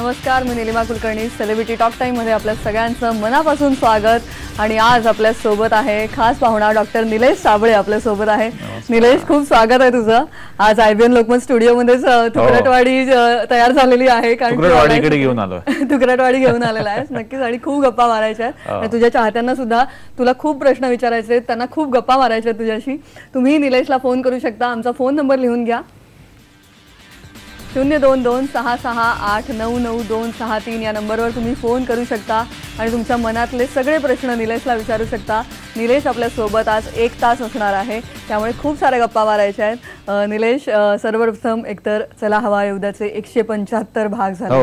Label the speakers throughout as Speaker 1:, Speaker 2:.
Speaker 1: नमस्कार, मी Nilima Kulkarni. Celebrity talk time मध्ये आपल्या सगळ्यांचं मनापासून स्वागत. आणि आज आपल्या सोबत आहे खास पाहुणा डॉक्टर निलेश साबळे आपल्या सोबत आहे. निलेश, खूप स्वागत आहे तुझं. आज IBN लोकमत स्टुडिओ मध्येच तुकडटवाडी तयार झालेली आहे, कारण
Speaker 2: तुकडटवाडीकडे घेऊन आलो.
Speaker 1: तुकडटवाडी घेऊन आलेला आहेस. नक्कीच. आणि खूप गप्पा मारायच्या आहेत आणि तुझ्या चाहत्यांना सुद्धा तुला खूप प्रश्न विचारायचे आहेत, त्यांना खूप गप्पा मारायच्या आहेत तुझ्याशी. तुम्ही निलेशला फोन करू शकता. आमचा फोन नंबर लिहून घ्या, 02266899263 या नंबरवर तुम्ही फोन करू शकता आणि तुमच्या मनातले सगळे प्रश्न निलेशला विचारू शकता. निलेश आपल्या सोबत आज 1 तास असणार आहे, त्यामुळे खूप साऱ्या गप्पा मारायच्या आहेत. निलेश, सर्वप्रथम एकतर चला हवा येऊद्याचे 175 भाग झाले,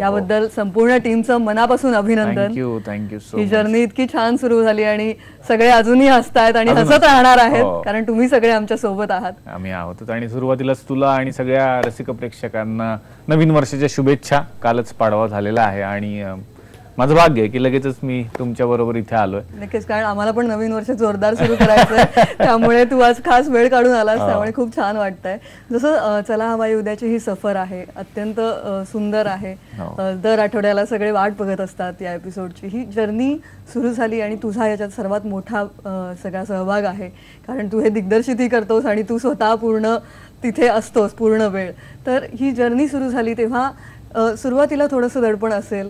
Speaker 1: याबद्दल संपूर्ण टीमचं मनापासून अभिनंदन.
Speaker 2: Thank you so.
Speaker 1: ही जर्नी इतकी छान सुरू झाली आणि सगळे अजूनही हसतायत आणि हसत राहणार आहेत, कारण तुम्ही सगळे आमच्या सोबत आहात.
Speaker 2: आम्ही आहोत. आणि सुरुवातीलाच तुला आणि सगळ्या रसिक प्रेक्षकांना नवीन वर्षाच्या शुभेच्छा. कालच पाडवा झालेला आहे आणि माझं भाग्य आहे की लगेचच मी तुमच्या बरोबर इथे आलोय.
Speaker 1: नक्कीच, कारण आम्हाला पण नवीन वर्ष जोरदार सुरू करायचंय, त्यामुळे तू आज खास वेळ काढून आलास, त्यामुळे खूप छान वाटतंय. जसं चला हवा येऊद्याची ही सफर आहे, अत्यंत सुंदर आहे. दर आठवड्याला सगळे वाट बघत असतात या एपिसोडची. ही जर्नी सुरू झाली आणि तुझा याच्यात सर्वात मोठा सगळा सहभाग आहे, कारण तू हे दिग्दर्शितही करतोस आणि तू स्वतः पूर्ण तिथे असतोस पूर्ण वेळ. तर ही जर्नी सुरू झाली तेव्हा सुरुवातीला थोडंसं दडपण असेल,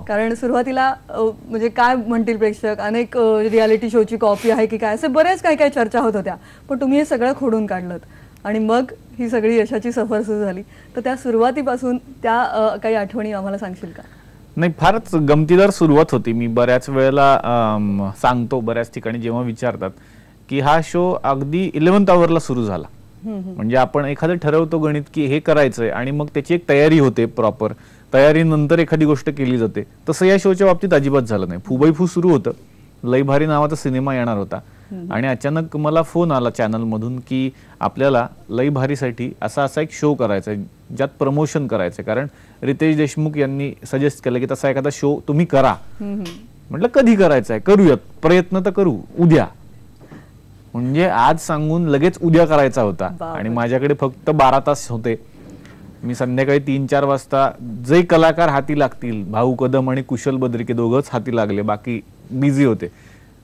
Speaker 1: कारण सुरुवातीला म्हणजे काय म्हणतील प्रेक्षक, अनेक रियालिटी शोची कॉपी आहे की काय, असे बरेच काही चर्चा होत होत्या. पण तुम्ही हे सगळं खोडून काढलं आणि मग ही सगळी यशाची सफर सुरू झाली. तर त्या सुरुवातीपासून त्या काही आठवणी आम्हाला सांगशील का?
Speaker 2: नाही, फारच गमतीदार सुरुवात होती. मी बऱ्याच वेळेला सांगतो, बऱ्याच ठिकाणी जेव्हा विचारतात की हा शो अगदी 11th आवरला सुरू झाला. म्हणजे आपण एखादं ठरवतो गणित की हे करायचंय आणि मग त्याची एक तयारी होते, प्रॉपर तयारीनंतर एखादी गोष्ट केली जाते. तसं या शोच्या बाबतीत अजिबात झालं नाही. फुबैफू सुरू होतं, लई भारी नावाचा सिनेमा येणार होता आणि अचानक मला फोन आला चॅनल मधून की आपल्याला लई भारीसाठी असा एक शो करायचा आहे, ज्यात प्रमोशन करायचंय. कारण रितेश देशमुख यांनी सजेस्ट केलं की तसा एखादा शो तुम्ही करा. म्हटलं कधी करायचा आहे, करूयात, प्रयत्न तर करू, उद्या. म्हणजे आज सांगून लगेच उद्या करायचा होता आणि माझ्याकडे फक्त 12 तास होते. मी संध्याकाळी 3-4 वाजता जे कलाकार हाती लागतील, भाऊ कदम आणि कुशल बद्रिके दोघंच हाती लागले, बाकी बिझी होते.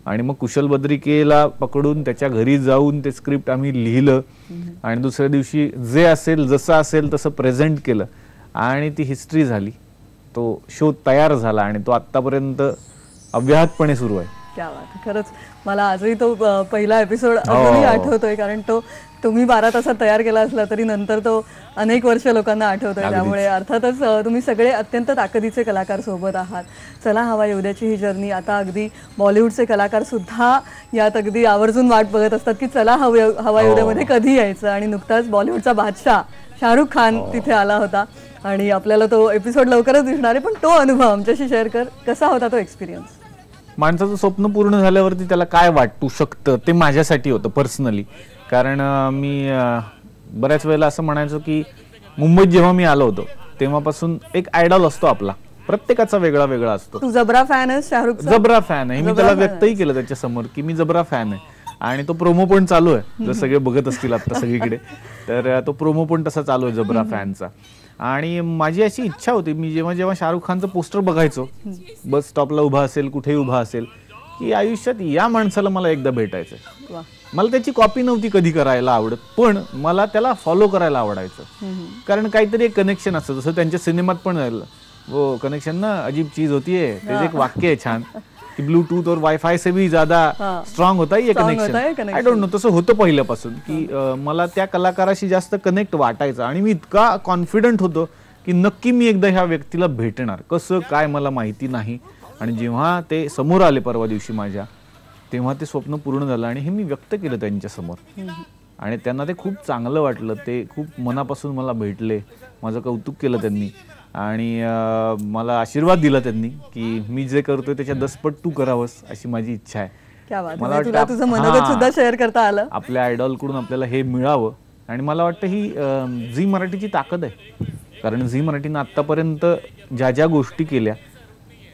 Speaker 2: आणि मग कुशल बद्रिकेला पकडून त्याच्या घरी जाऊन ते स्क्रिप्ट आम्ही लिहिलं आणि दुसऱ्या दिवशी जे असेल जसं असेल तसं प्रेझेंट केलं आणि ती हिस्ट्री झाली. तो शो तयार झाला आणि तो आतापर्यंत अव्याहतपणे सुरू आहे.
Speaker 1: क्या बात. खरंच मला आजही तो पहिला एपिसोड अजूनही आठवतोय, कारण तो तुम्ही 12 तासात तयार केला असला तरी नंतर तो अनेक वर्ष लोकांना आठवतोय. त्यामुळे अर्थातच तुम्ही सगळे अत्यंत ताकदीचे कलाकार सोबत आहात. चला हवा येऊद्याची ही जर्नी आता अगदी बॉलिवूडचे कलाकार सुद्धा यात अगदी आवर्जून वाट बघत असतात की चला हवा येऊद्यामध्ये कधी यायचं. आणि नुकताच बॉलिवूडचा बादशाह शाहरुख खान तिथे आला होता आणि आपल्याला तो एपिसोड लवकरच दिसणार आहे. पण तो अनुभव आमच्याशी शेअर कर, कसा होता तो एक्सपिरियन्स?
Speaker 2: माणसाचं स्वप्न पूर्ण झाल्यावरती त्याला काय वाटू शकतं ते माझ्यासाठी होतं पर्सनली. कारण मी बऱ्याच वेळेला असं म्हणायचो की मुंबईत जेव्हा मी आलो होतो तेव्हापासून एक आयडॉल असतो आपला, प्रत्येकाचा वेगळा वेगळा असतो.
Speaker 1: तू जबरा फॅन आहे शाहरुख?
Speaker 2: जबरा फॅन आहे. मी त्याला व्यक्तही केलं त्याच्या समोर की मी जबरा फॅन आहे. आणि तो प्रोमो पण चालू आहे, जर सगळे बघत असतील आता सगळीकडे, तर तो प्रोमो पण तसा चालू आहे जबरा फॅनचा. आणि माझी अशी इच्छा होती, मी जेव्हा शाहरुख खानचं पोस्टर बघायचो, बस स्टॉपला उभा असेल, कुठेही उभा असेल, की आयुष्यात या माणसाला मला एकदा भेटायचंय. मला त्याची कॉपी नव्हती कधी करायला आवडत, पण मला त्याला फॉलो करायला आवडायचं. कारण काहीतरी एक कनेक्शन असतं. जसं त्यांच्या सिनेमात पण वो कनेक्शन ना अजीब चीज होती है, त्याचं एक वाक्य आहे छान की ब्लूटूथ और वायफाय से भी ज्यादा स्ट्रॉंग होता है ये कनेक्शन. आय डोंट नो, तसं होतं पहिल्यापासून की मला त्या कलाकाराशी जास्त कनेक्ट वाटायचं आणि मी इतका कॉन्फिडंट होतो की नक्की मी एकदा ह्या व्यक्तीला भेटणार. कसं काय मला माहिती नाही. आणि जेव्हा ते समोर आले परवा दिवशी माझ्या, तेव्हा ते स्वप्न पूर्ण झालं आणि हे मी व्यक्त केलं त्यांच्या समोर आणि त्यांना ते खूप चांगलं वाटलं. ते खूप मनापासून मला भेटले, माझं कौतुक केलं त्यांनी आणि मला आशीर्वाद दिला त्यांनी की मी जे करतोय त्याच्या 10 पट तू करावंस अशी माझी इच्छा आहे.
Speaker 1: मला वाटतं तुझं मनोगत सुद्धा शेअर करता आलं.
Speaker 2: आपल्या आयडॉल कडून आपल्याला हे मिळावं आणि मला वाटतं ही झी मराठीची ताकद आहे. कारण झी मराठीनं आतापर्यंत ज्या ज्या गोष्टी केल्या,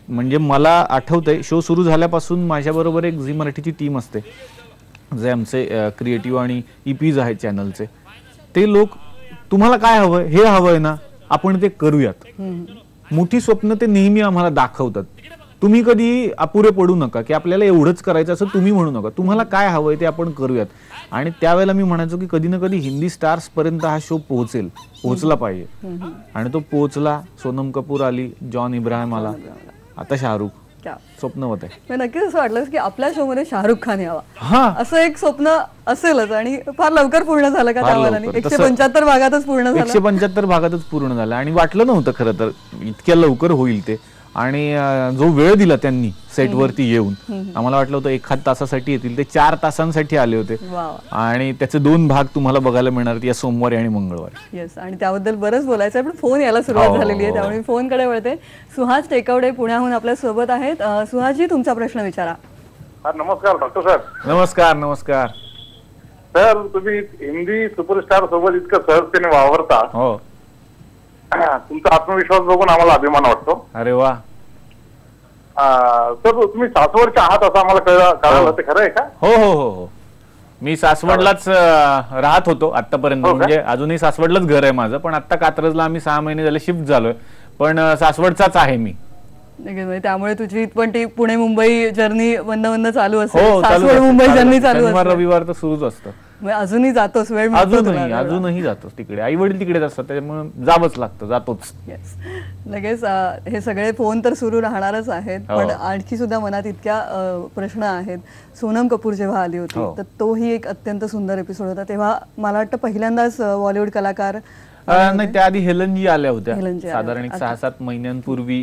Speaker 2: म्हणजे मला आठवतंय शो सुरू झाल्यापासून माझ्याबरोबर एक झी मराठीची टीम असते, जे आमचे क्रिएटिव्ह आणि EPs आहेत चॅनलचे. ते लोक तुम्हाला काय हवंय, हे हवंय ना, आपण ते करूयात. मोठी स्वप्न ते नेहमी आम्हाला दाखवतात. तुम्ही कधी अपुरे पडू नका की आपल्याला एवढंच करायचं असं तुम्ही म्हणू नका. तुम्हाला काय हवंय ते आपण करूयात. आणि त्यावेळेला मी म्हणायचो की कधी ना कधी हिंदी स्टार्स पर्यंत हा शो पोहोचला पाहिजे. आणि तो पोहोचला. सोनम कपूर आली, जॉन इब्राहिम आला, आता शाहरुख. स्वप्न होत आहे.
Speaker 1: नक्कीच असं वाटलं की आपल्या शो मध्ये शाहरुख खान यावा, असं एक स्वप्न असेलच. आणि फार लवकर पूर्ण झालं का त्यावेळेला? 175 भागातच पूर्ण झालं.
Speaker 2: 175 भागातच पूर्ण झालं. आणि वाटलं नव्हतं खरं तर इतक्या लवकर होईल ते. आणि जो वेळ दिला त्यांनी सेटवरती येऊन, आम्हाला वाटलं होतं 1 तासासाठी येतील, ते 4 तासांसाठी आले होते. आणि त्याचे 2 भाग तुम्हाला बघायला मिळणार या सोमवारी आणि मंगळवारी.
Speaker 1: येस, आणि त्याबद्दल बरंच बोलायचं आहे, पण फोन यायला सुरुवात झालेली आहे, त्यामुळे फोन कडे वळते. सुहास टेकवडे पुण्याहून आपल्या सोबत आहेत. सुहासजी, तुमचा प्रश्न विचारा.
Speaker 3: नमस्कार डॉक्टर सर.
Speaker 2: नमस्कार. नमस्कार
Speaker 3: सर, तुम्ही हिंदी सुपरस्टार सोबत इतकं सहजतेने वावरता.
Speaker 2: हो,
Speaker 3: तुमचा आत्मविश्वास बघून आम्हाला अभिमान वाटतो.
Speaker 2: अरे वा.
Speaker 3: सर, तुम्ही सासवडच्या आहात असं आम्हाला कळलं, ते खरं आहे का?
Speaker 2: हो हो हो हो, मी सासवडलाच राहत होतो आतापर्यंत. म्हणजे अजूनही सासवडलाच घर आहे माझं, पण आता कात्रजला आम्ही 6 महिने झाले शिफ्ट झालोय. पण सासवडचाच आहे मी.
Speaker 1: त्यामुळे तुझी पण ती पुणे मुंबई जर्नी वंद चालू असेल.
Speaker 2: हो,
Speaker 1: सासवड मुंबई जर्नी चालू
Speaker 2: असते. रविवार तर सुरूच असतं.
Speaker 1: अजूनही जातोस? वेळ
Speaker 2: अजूनही जातोस तिकडे. आई वडील तिकडेच असतात, त्यामुळे जावंच लागतं, जातोच.
Speaker 1: लगेच हे सगळे फोन तर सुरू राहणारच आहेत, पण आणखी सुद्धा मनात इतक्या प्रश्न आहेत. सोनम कपूर जेव्हा आली होती तर तोही एक अत्यंत सुंदर एपिसोड होता. तेव्हा मला वाटतं पहिल्यांदाच बॉलिवूड कलाकार
Speaker 2: नाही, त्याआधी हेलनजी आल्या होत्या. साधारण 6-7 महिन्यांपूर्वी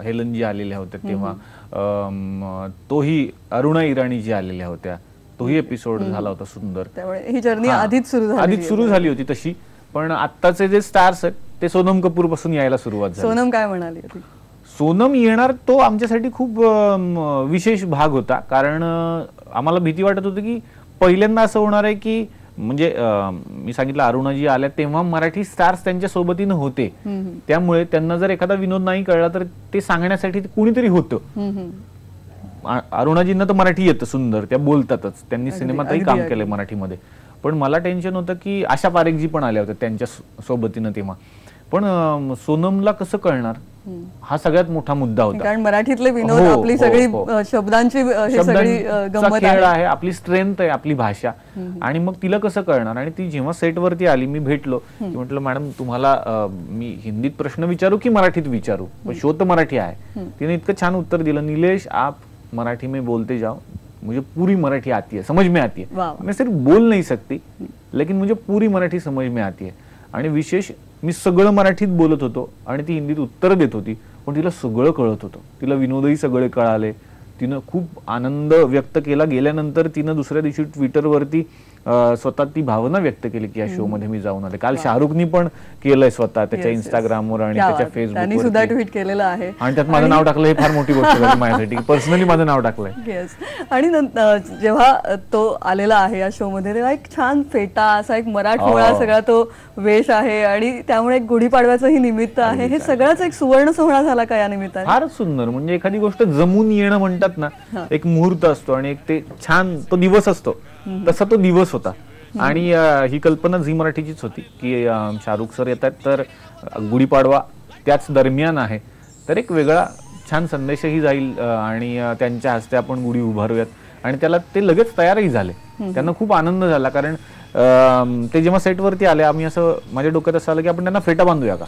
Speaker 2: हेलनजी आलेल्या होत्या. तेव्हा तोही अरुणा इराणी आलेल्या होत्या. तोही एपिसोड झाला होता सुंदर.
Speaker 1: त्यामुळे ही जर्नी आधीच
Speaker 2: सुरू झाली होती तशी. पण आत्ताचे जे स्टार्स आहेत ते सोनम कपूर पासून यायला सुरुवात झाली.
Speaker 1: सोनम काय म्हणाली होती?
Speaker 2: सोनम येणार तो आमच्यासाठी खूप विशेष भाग होता. कारण आम्हाला भीती वाटत होती की पहिल्यांदा असं होणार आहे की, म्हणजे मी सांगितलं अरुणाजी आल्या तेव्हा मराठी स्टार्स त्यांच्या सोबतीनं होते, त्यामुळे त्यांना जर एखादा विनोद नाही कळला तर ते सांगण्यासाठी कुणीतरी होतं. अरुणाजींना तर मराठी येतं सुंदर, त्या बोलतातच, त्यांनी सिनेमातही काम केलंय मराठीमध्ये. पण मला टेन्शन होतं की आशा पारेखजी पण आल्या होत्या त्यांच्या सोबतीनं तेव्हा. पण सोनमला कसं कळणार, हा सगळ्यात मोठा मुद्दा होता.
Speaker 1: कारण मराठीतले विनोद, आपली सगळी शब्दांची गंमत
Speaker 2: आहे, आपली स्ट्रेंथ आहे, आपली भाषा. आणि मग तिला कसं कळणार? आणि ती जेव्हा सेटवरती आली, मी भेटलो, म्हटलं मॅडम तुम्हाला मी हिंदीत प्रश्न विचारू की मराठीत विचारू? पण शो तर मराठी आहे. तिने इतकं छान उत्तर दिलं, निलेश आप मराठी में बोलते जाओ, मुझे पूरी मराठी आती है, समझ में आती है. मैं सिर्फ बोल नहीं सकती, लेकिन मुझे पूरी मराठी समझ में आती है. आणि विशेष मी सगळं मराठीत बोलत होतो आणि ती हिंदीत उत्तर देत होती, पण तिला सगळं कळत होतं. तिला विनोदही सगळे कळाले. तिनं खूप आनंद व्यक्त केला. गेल्यानंतर तिनं दुसऱ्या दिवशी ट्विटरवरती स्वतः ती भावना व्यक्त केली की या शो मध्ये मी जाऊन आले. काल शाहरुखनी पण केलंय स्वतः त्याच्या इंस्टाग्रामवर आणि त्याच्या फेसबुकवर
Speaker 1: सुद्धा ट्विट केलेलं आहे.
Speaker 2: आणि त्यात माझं नाव टाकलं, हे फार मोठी गोष्ट आहे माझ्यासाठी. पर्सनली माझं नाव टाकलंय.
Speaker 1: आणि जेव्हा तो आलेला आहे या शो मध्ये, तेव्हा एक छान फेटा असा एक मराठमोळा सगळा तो वेश आहे, आणि त्यामुळे एक गुढीपाडव्याचंही निमित्त आहे. हे सगळंच एक सुवर्ण सोहळा झाला का या निमित्ताने?
Speaker 2: फारच सुंदर. म्हणजे एखादी गोष्ट जमून येणं म्हणतात ना, एक मुहूर्त असतो आणि एक ते छान तो दिवस असतो, तसा तो दिवस होता. आणि ही कल्पना झी मराठीचीच होती की शाहरुख सर येतात तर गुढीपाडवा त्याच दरम्यान आहे, तर एक वेगळा छान संदेशही जाईल आणि त्यांच्या हस्ते आपण गुढी उभारूयात. आणि त्याला ते लगेच तयारही झाले. त्यांना खूप आनंद झाला. कारण ते जेव्हा सेटवरती आले, आम्ही असं, माझ्या डोक्यात असं आलं की आपण त्यांना फेटा बांधूया का.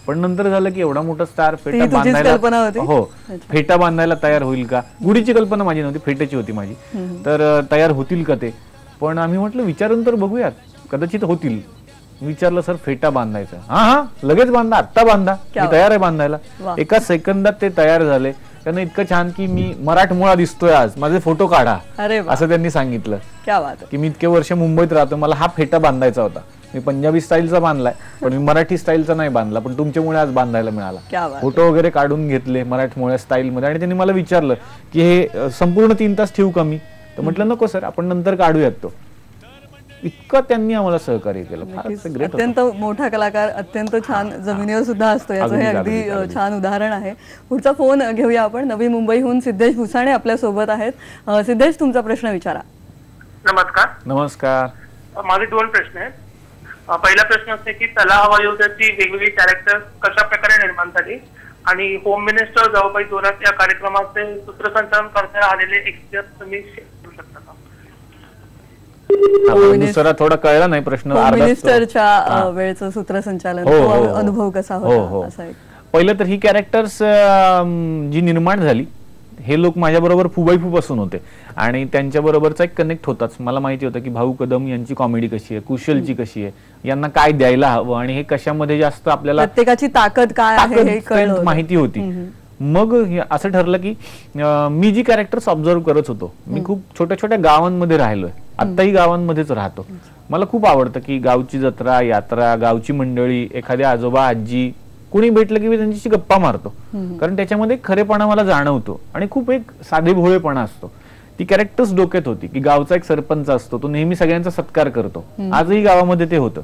Speaker 2: पण नंतर झालं की एवढा मोठा स्टार फेटा बांधायला, हो, फेटा बांधायला तयार होईल का? गुढीची कल्पना माझी नव्हती, फेट्याची होती माझी. तर तयार होतील का ते? पण आम्ही म्हटलं विचारून तर बघूयात, कदाचित होतील. विचारलं सर फेटा बांधायचा? हा लगेच बांधा, आत्ता बांधा, मी तयार आहे बांधायला. एका सेकंदात ते तयार झाले. त्यांना इतकं छान की मी मराठमोळा दिसतोय आज, माझे फोटो काढा, असं त्यांनी सांगितलं. की मी इतके वर्ष मुंबईत राहतो, मला हा फेटा बांधायचा होता. मी पंजाबी स्टाईलचा बांधलाय, पण मी मराठी स्टाईलचा नाही बांधला, पण तुमच्यामुळे आज बांधायला मिळाला. फोटो वगैरे काढून घेतले मराठमोळ्या स्टाईल मध्ये. आणि त्यांनी मला विचारलं की हे संपूर्ण 3 तास ठेवू का मी? तर म्हटलं नको सर, आपण नंतर काढूयात तो. इतकं त्यांनी आम्हाला सहकार्य केलं.
Speaker 1: अत्यंत मोठा कलाकार अत्यंत छान जमिनीवर सुद्धा असतो, याचं हे अगदी छान उदाहरण आहे. पुढचा फोन घेऊया आपण. नवी मुंबईहून सिद्धेश भुसाणे आपल्या सोबत आहेत. सिद्धेश, तुमचा प्रश्न विचारा.
Speaker 3: नमस्कार.
Speaker 2: नमस्कार.
Speaker 3: माझे 2 प्रश्न आहेत.
Speaker 4: पहिला प्रश्न असते की चला हवा योद्याची वेगवेगळी कॅरेक्टर कशा प्रकारे निर्माण झाली आणि होम मिनिस्टर जाऊबाई जोरात या कार्यक्रमाचे सूत्रसंचालन करता आलेले एक्सपिरियन्स तुम्ही शेअर करू शकता का?
Speaker 2: दुसरा थोडा कळला नाही प्रश्न.
Speaker 1: होम मिनिस्टरच्या वेळचं सूत्रसंचालन, अनुभव कसा होता असा एक.
Speaker 2: पहिलं तर ही कॅरेक्टर्स जी निर्माण झाली हे लोक माझ्याबरोबर फुबाईफू पासून होते आणि त्यांच्या बरोबरचा एक कनेक्ट होताच. मला माहिती होतं की भाऊ कदम यांची कॉमेडी कशी आहे, कुशलची कशी आहे, यांना काय द्यायला हवं आणि हे कशामध्ये जास्त आपल्याला
Speaker 1: प्रत्येकाची ताकद काय आहे हे कळलं,
Speaker 2: माहिती होती. मग असं ठरलं की मी जी कॅरेक्टर्स ऑब्झर्व करत होतो, मी खूप छोट्या छोट्या गावांमध्ये राहिलोय, आत्ताही गावांमध्येच राहतो. मला खूप आवडतं की गावची जत्रा, यात्रा, गावची मंडळी, एखादे आजोबा आजी कुणी भेटलं की मी त्यांच्याशी गप्पा मारतो, कारण त्याच्यामध्ये खरेपणा मला जाणवतो आणि खूप एक साधे भोळेपणा असतो. ती कॅरेक्टर्स डोक्यात होती की गावचा एक सरपंच असतो, तो नेहमी सगळ्यांचा सत्कार करतो. आजही गावामध्ये ते होतं.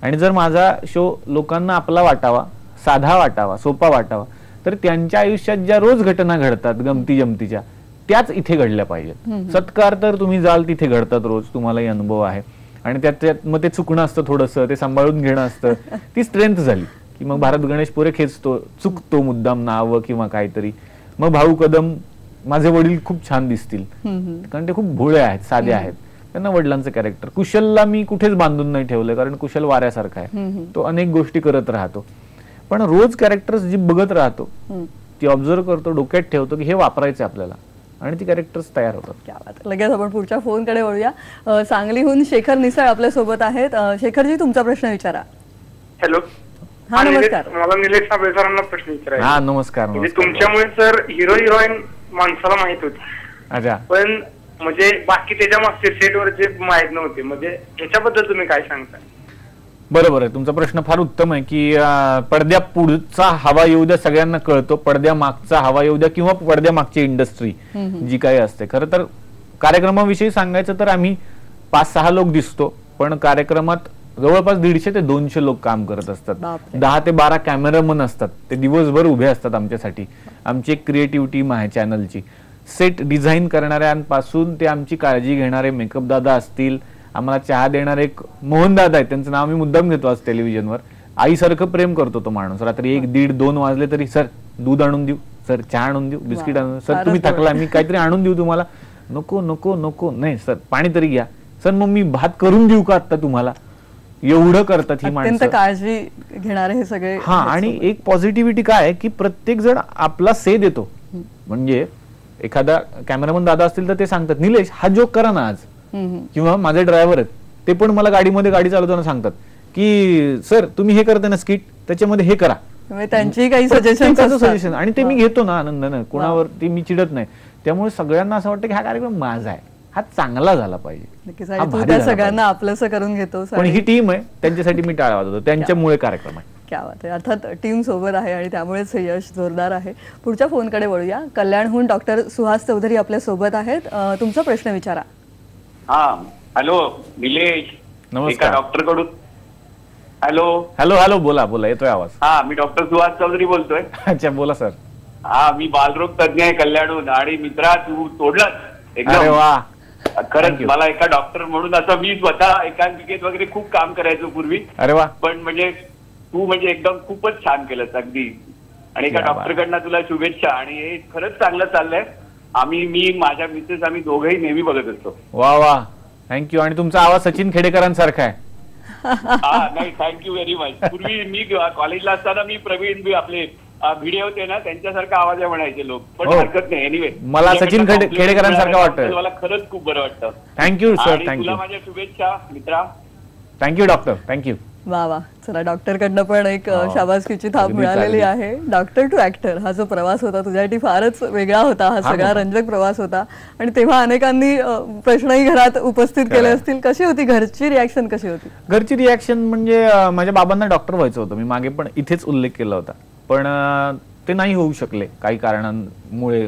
Speaker 2: आणि जर माझा शो लोकांना आपला वाटावा, साधा वाटावा, सोपा वाटावा, तर त्यांच्या आयुष्यात ज्या रोज घटना घडतात गमती जमतीच्या, त्याच इथे घडल्या पाहिजेत. सत्कार तर तुम्ही जाल तिथे घडतात रोज, तुम्हालाही अनुभव आहे. आणि त्यात मग ते चुकणं असतं, थोडंसं ते सांभाळून घेणं असतं. ती स्ट्रेंथ झाली की मग भारत गणेश पुरे खेचतो, चुकतो मुद्दाम नावं किंवा काहीतरी. मग भाऊ कदम, माझे वडील खूप छान दिसतील कारण ते खूप भोळे आहेत, साधे आहेत, त्यांना वडिलांचं कॅरेक्टर. कुशलला मी कुठेच बांधून नाही ठेवलं कारण कुशल वाऱ्यासारखा आहे, तो अनेक गोष्टी करत राहतो. पण रोज कॅरेक्टर्स जी बघत राहतो, ती ऑब्झर्व करतो, डोक्यात ठेवतो की हे वापरायचे आपल्याला, आणि ती कॅरेक्टर्स तयार होतात.
Speaker 1: लगेच आपण पुढच्या फोनकडे वळूया. सांगलीहून शेखर निसाळ आपल्या सोबत आहेत. शेखरजी, तुमचा प्रश्न विचारा.
Speaker 3: हॅलो.
Speaker 1: हा, नमस्कार.
Speaker 3: मला निलेश साबळे सरांना प्रश्न विचारायचा.
Speaker 2: हा, नमस्कार.
Speaker 3: तुमच्यामुळे सर हिरो हिरोईन माणसाला माहित होती,
Speaker 2: अच्छा,
Speaker 3: पण म्हणजे बाकी त्याच्या मागचे सेटवर जे माहित नव्हते, म्हणजे ह्याच्याबद्दल तुम्ही काय सांगता?
Speaker 2: बरोबर आहे, तुमचा प्रश्न फार उत्तम आहे की पडद्या पुढचा हवा येऊ द्या सगळ्यांना कळतो, पडद्या मागचा हवा येऊ द्या किंवा पडद्या मागची इंडस्ट्री जी काही असते. खरं तर कार्यक्रमाविषयी सांगायचं तर आम्ही 5-6 लोक दिसतो, पण कार्यक्रमात जवळपास 150 ते 200 लोक काम करत असतात. 10 ते 12 कॅमेरामन असतात, ते दिवसभर उभे असतात आमच्यासाठी. आमची एक क्रिएटिव्ह टीम आहे चॅनलची. सेट डिझाईन करणाऱ्यांपासून ते आमची काळजी घेणारे मेकअप दादा असतील, आम्हाला चहा देणारे एक मोहन दादा आहेत, त्यांचं नाव मी मुद्दाम घेतो आज टेलिव्हिजनवर. आईसारखं प्रेम करतो तो माणूस. रात्री 1, 1:30, 2 वाजले तरी सर दूध आणून देऊ, सर चहा आणून देऊ, बिस्किट आणून, सर तुम्ही थकला मी काहीतरी आणून देऊ तुम्हाला, नको नको नको, नाही सर पाणी तरी घ्या, सर मग मी भात करून देऊ का आता तुम्हाला, एवढं करतात ही माणसं.
Speaker 1: अत्यंत काळजी घेणारे हे सगळे.
Speaker 2: हा, आणि एक पॉझिटिव्हिटी काय आहे की प्रत्येक जण आपला से देतो. म्हणजे एखादा कॅमेरामन दादा असतील तर ते सांगतात निलेश हा जोक करा ना आज, किंवा माझे ड्रायव्हर आहेत ते पण मला गाडीमध्ये गाडी चालवताना सांगतात की सर तुम्ही हे करता ना स्किट, त्याच्यामध्ये हे करा.
Speaker 1: त्यांची काही सजेशन
Speaker 2: आणि ते मी घेतो ना आनंदानं, कोणावरती मी चिडत नाही. त्यामुळे सगळ्यांना असं वाटतं की हा कार्यक्रम माझा आहे, हा चांगला झाला पाहिजे,
Speaker 1: सगळ्यांना आपलंसं करून घेतो.
Speaker 2: पण ही टीम आहे त्यांच्यासाठी मी टाळा वाजवतो, त्यांच्यामुळे कार्यक्रम आहे.
Speaker 1: क्या बात आहे. अर्थात टीम सोबत आहे आणि त्यामुळेच यश जोरदार आहे. पुढच्या फोनकडे वळूया. कल्याणहून डॉक्टर सुहास चौधरी आपल्या सोबत आहेत. तुमचा प्रश्न विचारा.
Speaker 5: हा, हॅलो निलेश.
Speaker 2: नमस्कार.
Speaker 5: डॉक्टर कडून. हॅलो
Speaker 2: हॅलो हॅलो, बोला बोला, येतोय आवाज.
Speaker 5: हा, मी डॉक्टर सुहास चौधरी बोलतोय.
Speaker 2: अच्छा, बोला सर.
Speaker 5: हा, मी बालरोग तज्ञ आहे कल्याणहून. आणि मित्रा तू तोडलास एकदम.
Speaker 2: अरे वा,
Speaker 5: खरंच मला एका डॉक्टर म्हणून असं, मी स्वतः एकांकिकेत वगैरे खूप काम करायचो पूर्वी.
Speaker 2: अरे वा,
Speaker 5: पण म्हणजे तू म्हणजे एकदम खूपच छान केलंस अगदी. आणि एका डॉक्टरकडनं तुला शुभेच्छा. आणि हे खरंच चांगलं चाललंय. मी माझ्या मिसेस आम्ही दोघंही नेहमी बघत असतो.
Speaker 2: वा वा, थँक्यू. आणि तुमचा आवाज सचिन खेडेकरांसारखा आहे.
Speaker 5: हा, नाही, थँक्यू व्हेरी मच. पूर्वी मी कॉलेजला असताना मी प्रवीण आपले व्हिडिओ होते ना, त्यांच्यासारखा आवाज आहे म्हणायचे लोक. पण हरकत नाही. एनिवे,
Speaker 2: मला सचिन खेडेकरांसारखं वाटतं.
Speaker 5: मला खरंच खूप बरं वाटतं.
Speaker 2: Thank you sir, thank you.
Speaker 5: तुला माझ्या शुभेच्छा मित्रा.
Speaker 2: Thank you doctor, thank you.
Speaker 1: वा वा, चला डॉक्टर कडनं पण एक शाबासकीची थाप मिळालेली आहे. डॉक्टर टू ऍक्टर हा जो प्रवास होता तुझ्यासाठी फारच वेगळा होता. हा सगळा रंजक प्रवास होता. आणि तेव्हा अनेकांनी प्रश्नही घरात उपस्थित केले असतील. कशी होती घरची रिॲक्शन? कशी होती
Speaker 2: घरची रिॲक्शन? म्हणजे माझ्या बाबांना डॉक्टर व्हायचं होतं, मी मागे पण इथेच उल्लेख केला होता, पण ते नाही होऊ शकले काही कारणांमुळे,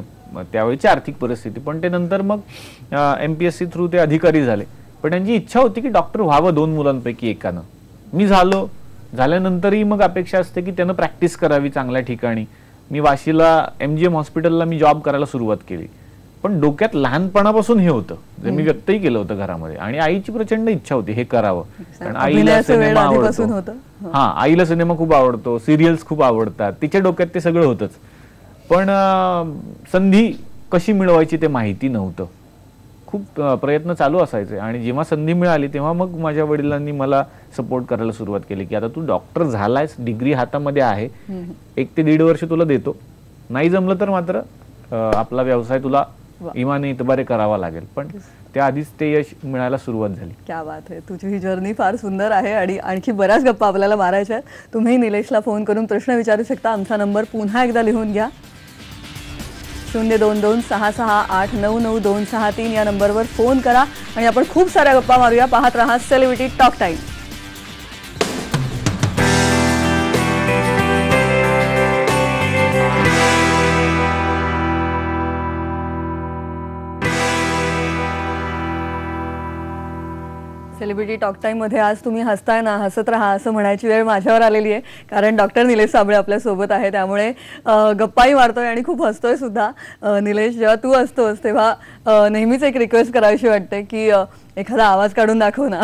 Speaker 2: त्यावेळीची आर्थिक परिस्थिती. पण ते नंतर मग MPSC थ्रू ते अधिकारी झाले. पण त्यांची इच्छा होती की डॉक्टर व्हावं 2 मुलांपैकी एकानं. मी झाल्यानंतरही मग अपेक्षा असते की त्यानं प्रॅक्टिस करावी चांगल्या ठिकाणी. मी वाशीला MGM हॉस्पिटलला मी जॉब करायला सुरुवात केली. पण डोक्यात लहानपणापासून हे होतं, जे मी व्यक्तही केलं होतं घरामध्ये. आणि आईची प्रचंड इच्छा होती हे करावं, कारण आईला सिनेमा आवडतो. हा, आईला सिनेमा खूप आवडतो, सिरियल्स खूप आवडतात, तिच्या डोक्यात ते सगळं होतंच. पण संधी कशी मिळवायची ते माहिती नव्हतं. खूप प्रयत्न चालू असायचे. आणि जेव्हा संधी मिळाली तेव्हा मग माझ्या वडिलांनी मला सपोर्ट करायला सुरुवात केली की आता तू डॉक्टर झालायस, डिग्री हातामध्ये आहे, 1 ते 1.5 वर्ष तुला देतो, नाही जमलं तर मात्र आपला व्यवसाय तुला इमाने इतबारे करावा लागेल. पण त्याआधीच ते यश मिळायला सुरुवात झाली.
Speaker 1: क्या बात आहे, तुझी ही जर्नी फार सुंदर आहे आणि आणखी बऱ्याच गप्पा आपल्याला मारायच्या आहेत. तुम्ही निलेशला फोन करून प्रश्न विचारू शकता. आमचा नंबर पुन्हा एकदा लिहून घ्या, 02266899263 या नंबरवर फोन करा आणि आपण खूप साऱ्या गप्पा मारूया. पाहत रहा celebrity talk time. Celebrity talk time मध्ये आज तुम्ही हसताय ना, हसत राहा असं म्हणायची वेळ माझ्यावर आलेली आहे, कारण डॉक्टर निलेश साबळे आपल्या सोबत आहे. त्यामुळे गप्पाही मारतोय आणि खूप हसतोय सुद्धा. निलेश, जेव्हा तू असतोस तेव्हा नेहमीच एक रिक्वेस्ट करावीशी वाटते की एखादा आवाज काढून दाखव ना.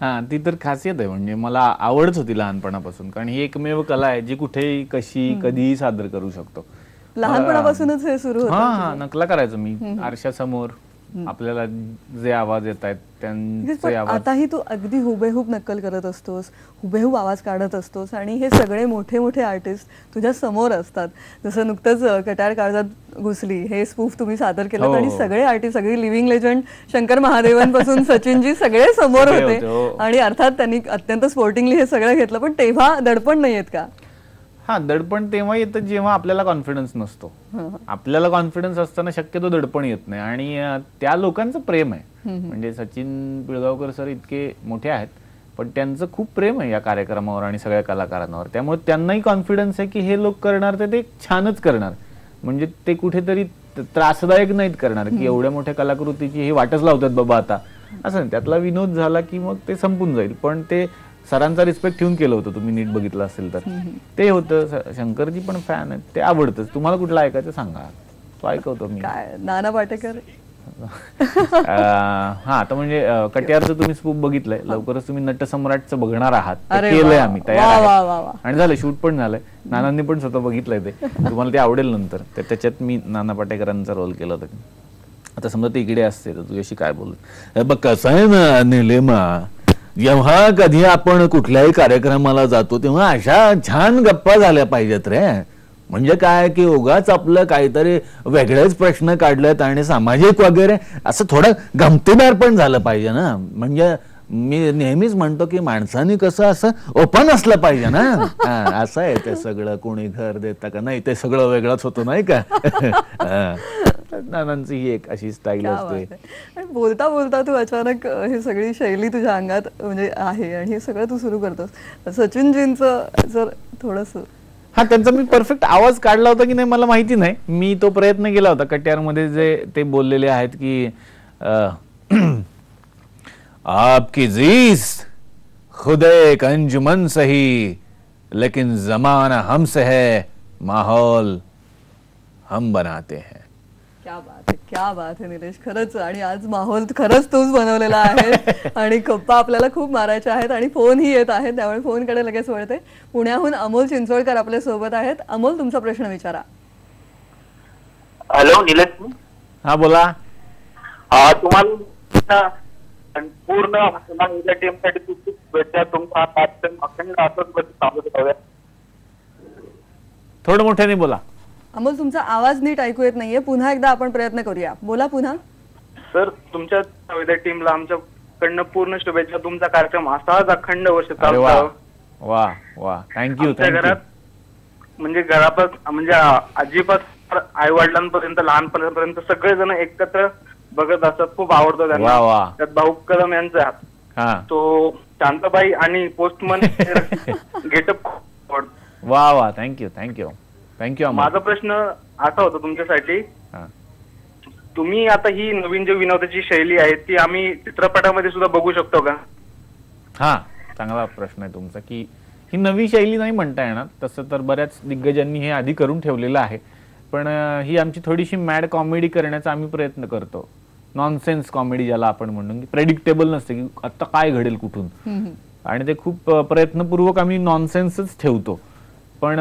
Speaker 2: हा, ती तर खासियत आहे. म्हणजे मला आवडच होती लहानपणापासून, कारण ही एकमेव कला आहे जी कुठेही कशी कधीही सादर करू शकतो.
Speaker 1: लहानपणापासूनच हे सुरू होतं.
Speaker 2: हा, नकला करायचो मी आरशासमोर, आपल्याला जे आवाज येत आहेत त्यांचे आवाज.
Speaker 1: आताही तू अगदी हुबेहूब नक्कल करत असतोस, हुबेहूब आवाज काढत असतोस आणि हे सगळे मोठे मोठे आर्टिस्ट तुझ्या समोर असतात. जसं नुकतंच कट्यार काळजात घुसली हे स्पूफ तुम्ही सादर केलं आणि सगळे आर्टिस्ट, सगळी लिव्हिंग लेजंड शंकर महादेवांपासून सचिनजी सगळे समोर होते. आणि अर्थात त्यांनी अत्यंत स्पोर्टिंगली हे सगळं घेतलं. पण तेव्हा दडपण नाही येत का?
Speaker 2: हा, दडपण तेव्हा येतं जेव्हा आपल्याला कॉन्फिडन्स नसतो. आपल्याला कॉन्फिडन्स असताना शक्यतो दडपण येत नाही. आणि त्या लोकांचं प्रेम आहे. म्हणजे सचिन पिळगावकर सर इतके मोठे आहेत, पण त्यांचं खूप प्रेम आहे या कार्यक्रमावर आणि सगळ्या कलाकारांवर. त्यामुळे त्यांनाही कॉन्फिडन्स आहे की हे लोक करणार तर ते छानच करणार. म्हणजे ते कुठेतरी त्रासदायक नाहीत करणार की एवढ्या मोठ्या कलाकृतीची हे वाटच लावतात बाबा आता, असं नाही. त्यातला विनोद झाला की मग ते संपून जाईल. पण ते सरांचा रिस्पेक्ट ठेवून केलं होतं, तुम्ही नीट बघितलं असेल तर ते होतं. शंकरजी पण फॅन आहेत, ते आवडतंच. तुम्हाला कुठलं ऐकायचं सांगा, तो ऐकवतो मी.
Speaker 1: नाना पाटेकर.
Speaker 2: हा, आता म्हणजे कट्यारचं तुम्ही स्पूफ बघितलंय, लवकरच तुम्ही नटसम्राटचं बघणार आहात. केलंय आम्ही, तयार आहे आणि झालं, शूट पण झालंय. नानांनी पण स्वतः बघितलंय ते, तुम्हाला ते आवडेल नंतर. त्याच्यात मी नाना पाटेकरांचा रोल केला होता. आता समजा ते इकडे असते तर तुझ्याशी काय बोलू बघ. कसं आहे ना निलेमा, जेव्हा कधी आपण कुठल्याही कार्यक्रमाला जातो तेव्हा अशा छान गप्पा झाल्या पाहिजेत रे. म्हणजे काय की उगाच आपलं काहीतरी वेगळेच प्रश्न काढलेत आणि सामाजिक वगैरे असं थोडं गमतीदार पण झालं पाहिजे ना. म्हणजे मी नेहमीच म्हणतो की माणसाने कसं असं ओपन असलं पाहिजे ना. असं आहे ते सगळं, कोणी घर देता का नाही, ते सगळं वेगळंच होतं नाही का. नानांची ही एक अशी स्टाईल असते.
Speaker 1: बोलता बोलता तू अचानक ही सगळी शैली तुझ्या अंगात म्हणजे आहे आणि हे सगळं तू सुरू करतोस. सचिनजींचं जर थोडस.
Speaker 2: हा, त्यांचा मी परफेक्ट आवाज काढला होता की नाही मला माहिती नाही. मी तो प्रयत्न केला होता. कट्यारमध्ये जे ते बोललेले आहेत की आपकी जीस खुद एक अंजुमन सही लेकिन जमाना हमसे है, माहौल हम बनाते हैं.
Speaker 1: क्या बात आहे, क्या बात आहे निलेश, खरंच. आणि आज माहोल खरंच तूच बनवलेला आहे आणि गप्पा आपल्याला खूप मारायच्या आहेत आणि फोनही येत आहेत, त्यामुळे फोनकडे लगेच वळते. पुण्याहून अमोल चिंचोळकर आपल्या सोबत आहेत. अमोल, तुमचा प्रश्न विचारा.
Speaker 4: हॅलो निलेश.
Speaker 2: हा, बोला.
Speaker 4: तुम्हाला पूर्ण टीमसाठी तुमचा
Speaker 2: थोडं मोठ्याने बोला.
Speaker 1: अमोल, तुमचा आवाज नीट ऐकू येत नाहीये. पुन्हा एकदा आपण प्रयत्न करूया. बोला पुन्हा.
Speaker 3: सर, तुमच्या टीमला आमच्याकडनं पूर्ण शुभेच्छा. तुमचा कार्यक्रम असाच अखंड वर्ष चालतो.
Speaker 2: वा वा, थँक्यू.
Speaker 3: घरात म्हणजे घरापासून म्हणजे आजीपासून आई वडिलांपर्यंत लहानपणापर्यंत सगळेजण एकत्र बघत असतात. खूप आवडतो त्यांना. त्यात भाऊ कदम यांचा तो शांताबाई आणि पोस्टमन गेटअप खूप आवडतो.
Speaker 2: वा वा, थँक्यू थँक्यू थँक्यू.
Speaker 3: माझा प्रश्न असा होता तुमच्यासाठी, तुम्ही आता ही नवीन जी विनोदाची शैली आहे ती आम्ही चित्रपटामध्ये सुद्धा बघू शकतो का?
Speaker 2: हा, चांगला प्रश्न आहे तुमचा. की ही नवी शैली नाही म्हणता येणार, तसं तर बऱ्याच दिग्गजांनी हे आधी करून ठेवलेलं आहे. पण ही आमची थोडीशी मॅड कॉमेडी करण्याचा आम्ही प्रयत्न करतो. नॉनसेन्स कॉमेडी ज्याला आपण म्हणतो, की प्रेडिक्टेबल नसते की आता काय घडेल कुठून, आणि ते खूप प्रयत्नपूर्वक आम्ही नॉनसेन्सच ठेवतो. पण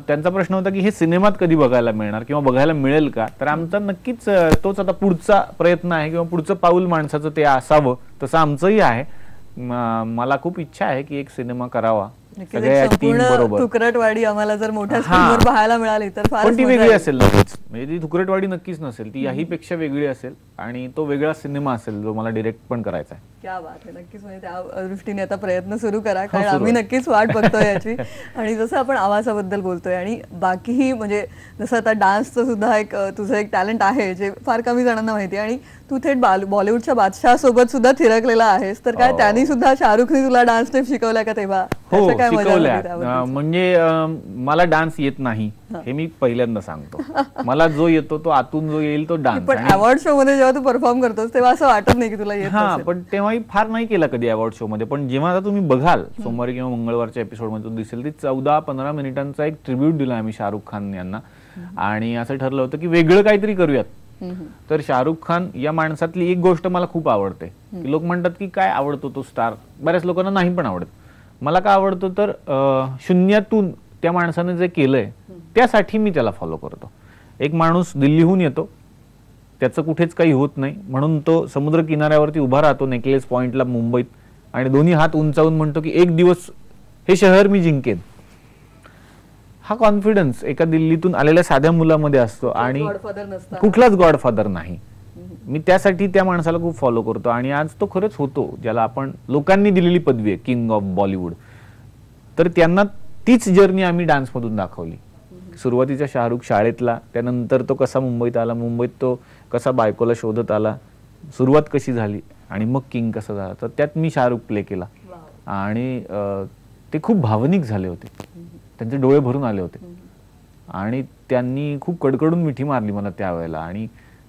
Speaker 2: त्यांचा प्रश्न होता की हे सिनेमात कधी बघायला मिळणार किंवा बघायला मिळेल का, तर आमचा नक्कीच तोच आता पुढचा प्रयत्न आहे किंवा पुढचं पाऊल माणसाचं ते असावं, तसं आमचंही आहे. मला खूप इच्छा आहे की एक सिनेमा करावा
Speaker 1: तुकरटवाडी आम्हाला जर मोठ्या स्क्रीनवर पाहायला मिळाली तर फार
Speaker 2: ती वेगळी असेल नक्कीच. म्हणजे ती तुकरटवाडी नक्कीच नसेल, ती याही पेक्षा वेगळी असेल आणि तो वेगळा सिनेमा असेल जो मला डिरेक्ट पण करायचा आहे.
Speaker 1: क्या बात आहे. नक्कीच म्हणजे त्या दृष्टीने आता प्रयत्न सुरू करा, कारण आम्ही नक्कीच वाट बघतोय याची. आणि जसं आपण आवाजाबद्दल बोलतोय आणि बाकीही म्हणजे जसं आता डान्सचं सुद्धा एक तुझं एक टॅलेंट आहे जे फार कमी जणांना माहिती आहे, आणि तू थेट बॉलिवूडच्या बादशाह सोबत सुद्धा थिरकलेला आहेस. तर काय त्यांनी सुद्धा शाहरुखने तुला डान्स स्टेप शिकवल्या का तेव्हा?
Speaker 2: हो, शिकवल्या. म्हणजे मला डान्स येत नाही हे मी पहिल्यांदा सांगतो. मला जो येतो तो आतून जो येईल तो डान्स.
Speaker 1: पण अवॉर्ड शो मध्ये जेव्हा तू परफॉर्म करतोस तेव्हा असं वाटत नाही की तुला येत?
Speaker 2: हा, पण तेव्हाही फार नाही केला कधी अवॉर्ड शो मध्ये. पण जेव्हा आता तुम्ही बघाल सोमवारी किंवा मंगळवारच्या एपिसोड मध्ये दिसेल, ती 14-15 मिनिटांचा एक ट्रिब्यूट दिला आम्ही शाहरुख खान यांना. आणि असं ठरलं होतं की वेगळं काहीतरी करूयात. तर शाहरुख खान या माणसातली एक गोष्ट मला खूप आवडते, की लोक म्हणतात की काय आवडतो तो स्टार, बऱ्याच लोकांना नाही पण आवडत. मला का आवडतो तर शून्यातून त्या माणसाने जे केलंय त्यासाठी मी त्याला फॉलो करतो. एक माणूस दिल्लीहून येतो, त्याचं कुठेच काही होत नाही, म्हणून तो समुद्र किनाऱ्यावरती उभा राहतो नेकलेस पॉइंटला मुंबईत, आणि दोन्ही हात उंचावून म्हणतो की एक दिवस हे शहर मी जिंकेन. हा कॉन्फिडन्स एका दिल्लीतून आलेल्या साध्या मुलामध्ये असतो आणि कुठलाच गॉडफादर नाही. मी त्यासाठी त्या माणसाला खूप फॉलो करतो आणि आज तो खरंच होतो ज्याला आपण लोकांनी दिलेली पदवी आहे किंग ऑफ बॉलिवूड. तर त्यांना तीच जर्नी आम्ही डान्स मधून दाखवली. सुरुवातीचा शाहरुख शाळेतला, त्यानंतर तो कसा मुंबईत आला, मुंबईत तो कसा बायकोला शोधत आला, सुरुवात कशी झाली आणि मग किंग कसा झाला. तर त्यात मी शाहरुख प्ले केला आणि ते खूप भावनिक झाले होते, त्यांचे डोळे भरून आले होते आणि त्यांनी खूप कडकडून मिठी मारली मला त्यावेळेला. आणि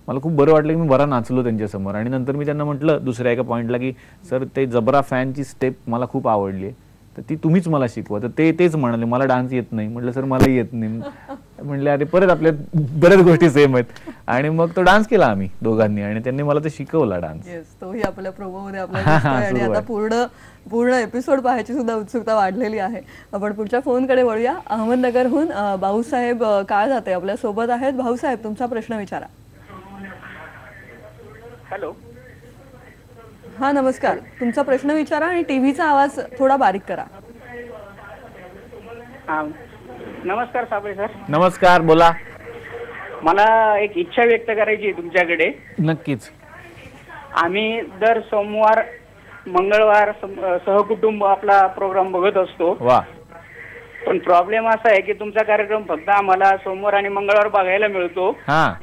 Speaker 2: मला खूप बरं वाटलं की मी बरा नाचलो त्यांच्यासमोर. आणि नंतर मी त्यांना म्हटलं दुसऱ्या एका पॉईंटला की सर ते जबरा फॅनची स्टेप मला खूप आवडली आहे, तर ती तुम्हीच मला शिकवा. तर तेच म्हणाले मला डान्स येत नाही. म्हटलं सर मला येत नाही. म्हटले अरे परत आपल्या बऱ्याच गोष्टी सेम आहेत. आणि मग तो डान्स केला आम्ही दोघांनी आणि त्यांनी मला ते शिकवला डान्स.
Speaker 1: तोही आपल्या प्रोमोमध्ये आणि आता पूर्ण एपिसोड पाहायची सुद्धा उत्सुकता वाढलेली आहे. आपण पुढच्या फोनकडे वळूया. अहमदनगरहून भाऊसाहेब काळ जाते आपल्या सोबत आहेत. भाऊसाहेब, तुमचा प्रश्न विचारा.
Speaker 6: हॅलो.
Speaker 1: हा, नमस्कार. तुमचा प्रश्न विचारा आणि टीव्हीचा आवाज थोडा बारीक करा.
Speaker 6: नमस्कार साबळे सर.
Speaker 2: नमस्कार, बोला.
Speaker 6: मला एक इच्छा व्यक्त करायची आहे तुमच्याकडे.
Speaker 2: नक्कीच.
Speaker 6: आम्ही दर सोमवार मंगळवार सहकुटुंब आपला प्रोग्राम बघत असतो.
Speaker 2: वा.
Speaker 6: पण प्रॉब्लेम असा आहे की तुमचा कार्यक्रम फक्त आम्हाला सोमवार आणि मंगळवार बघायला मिळतो.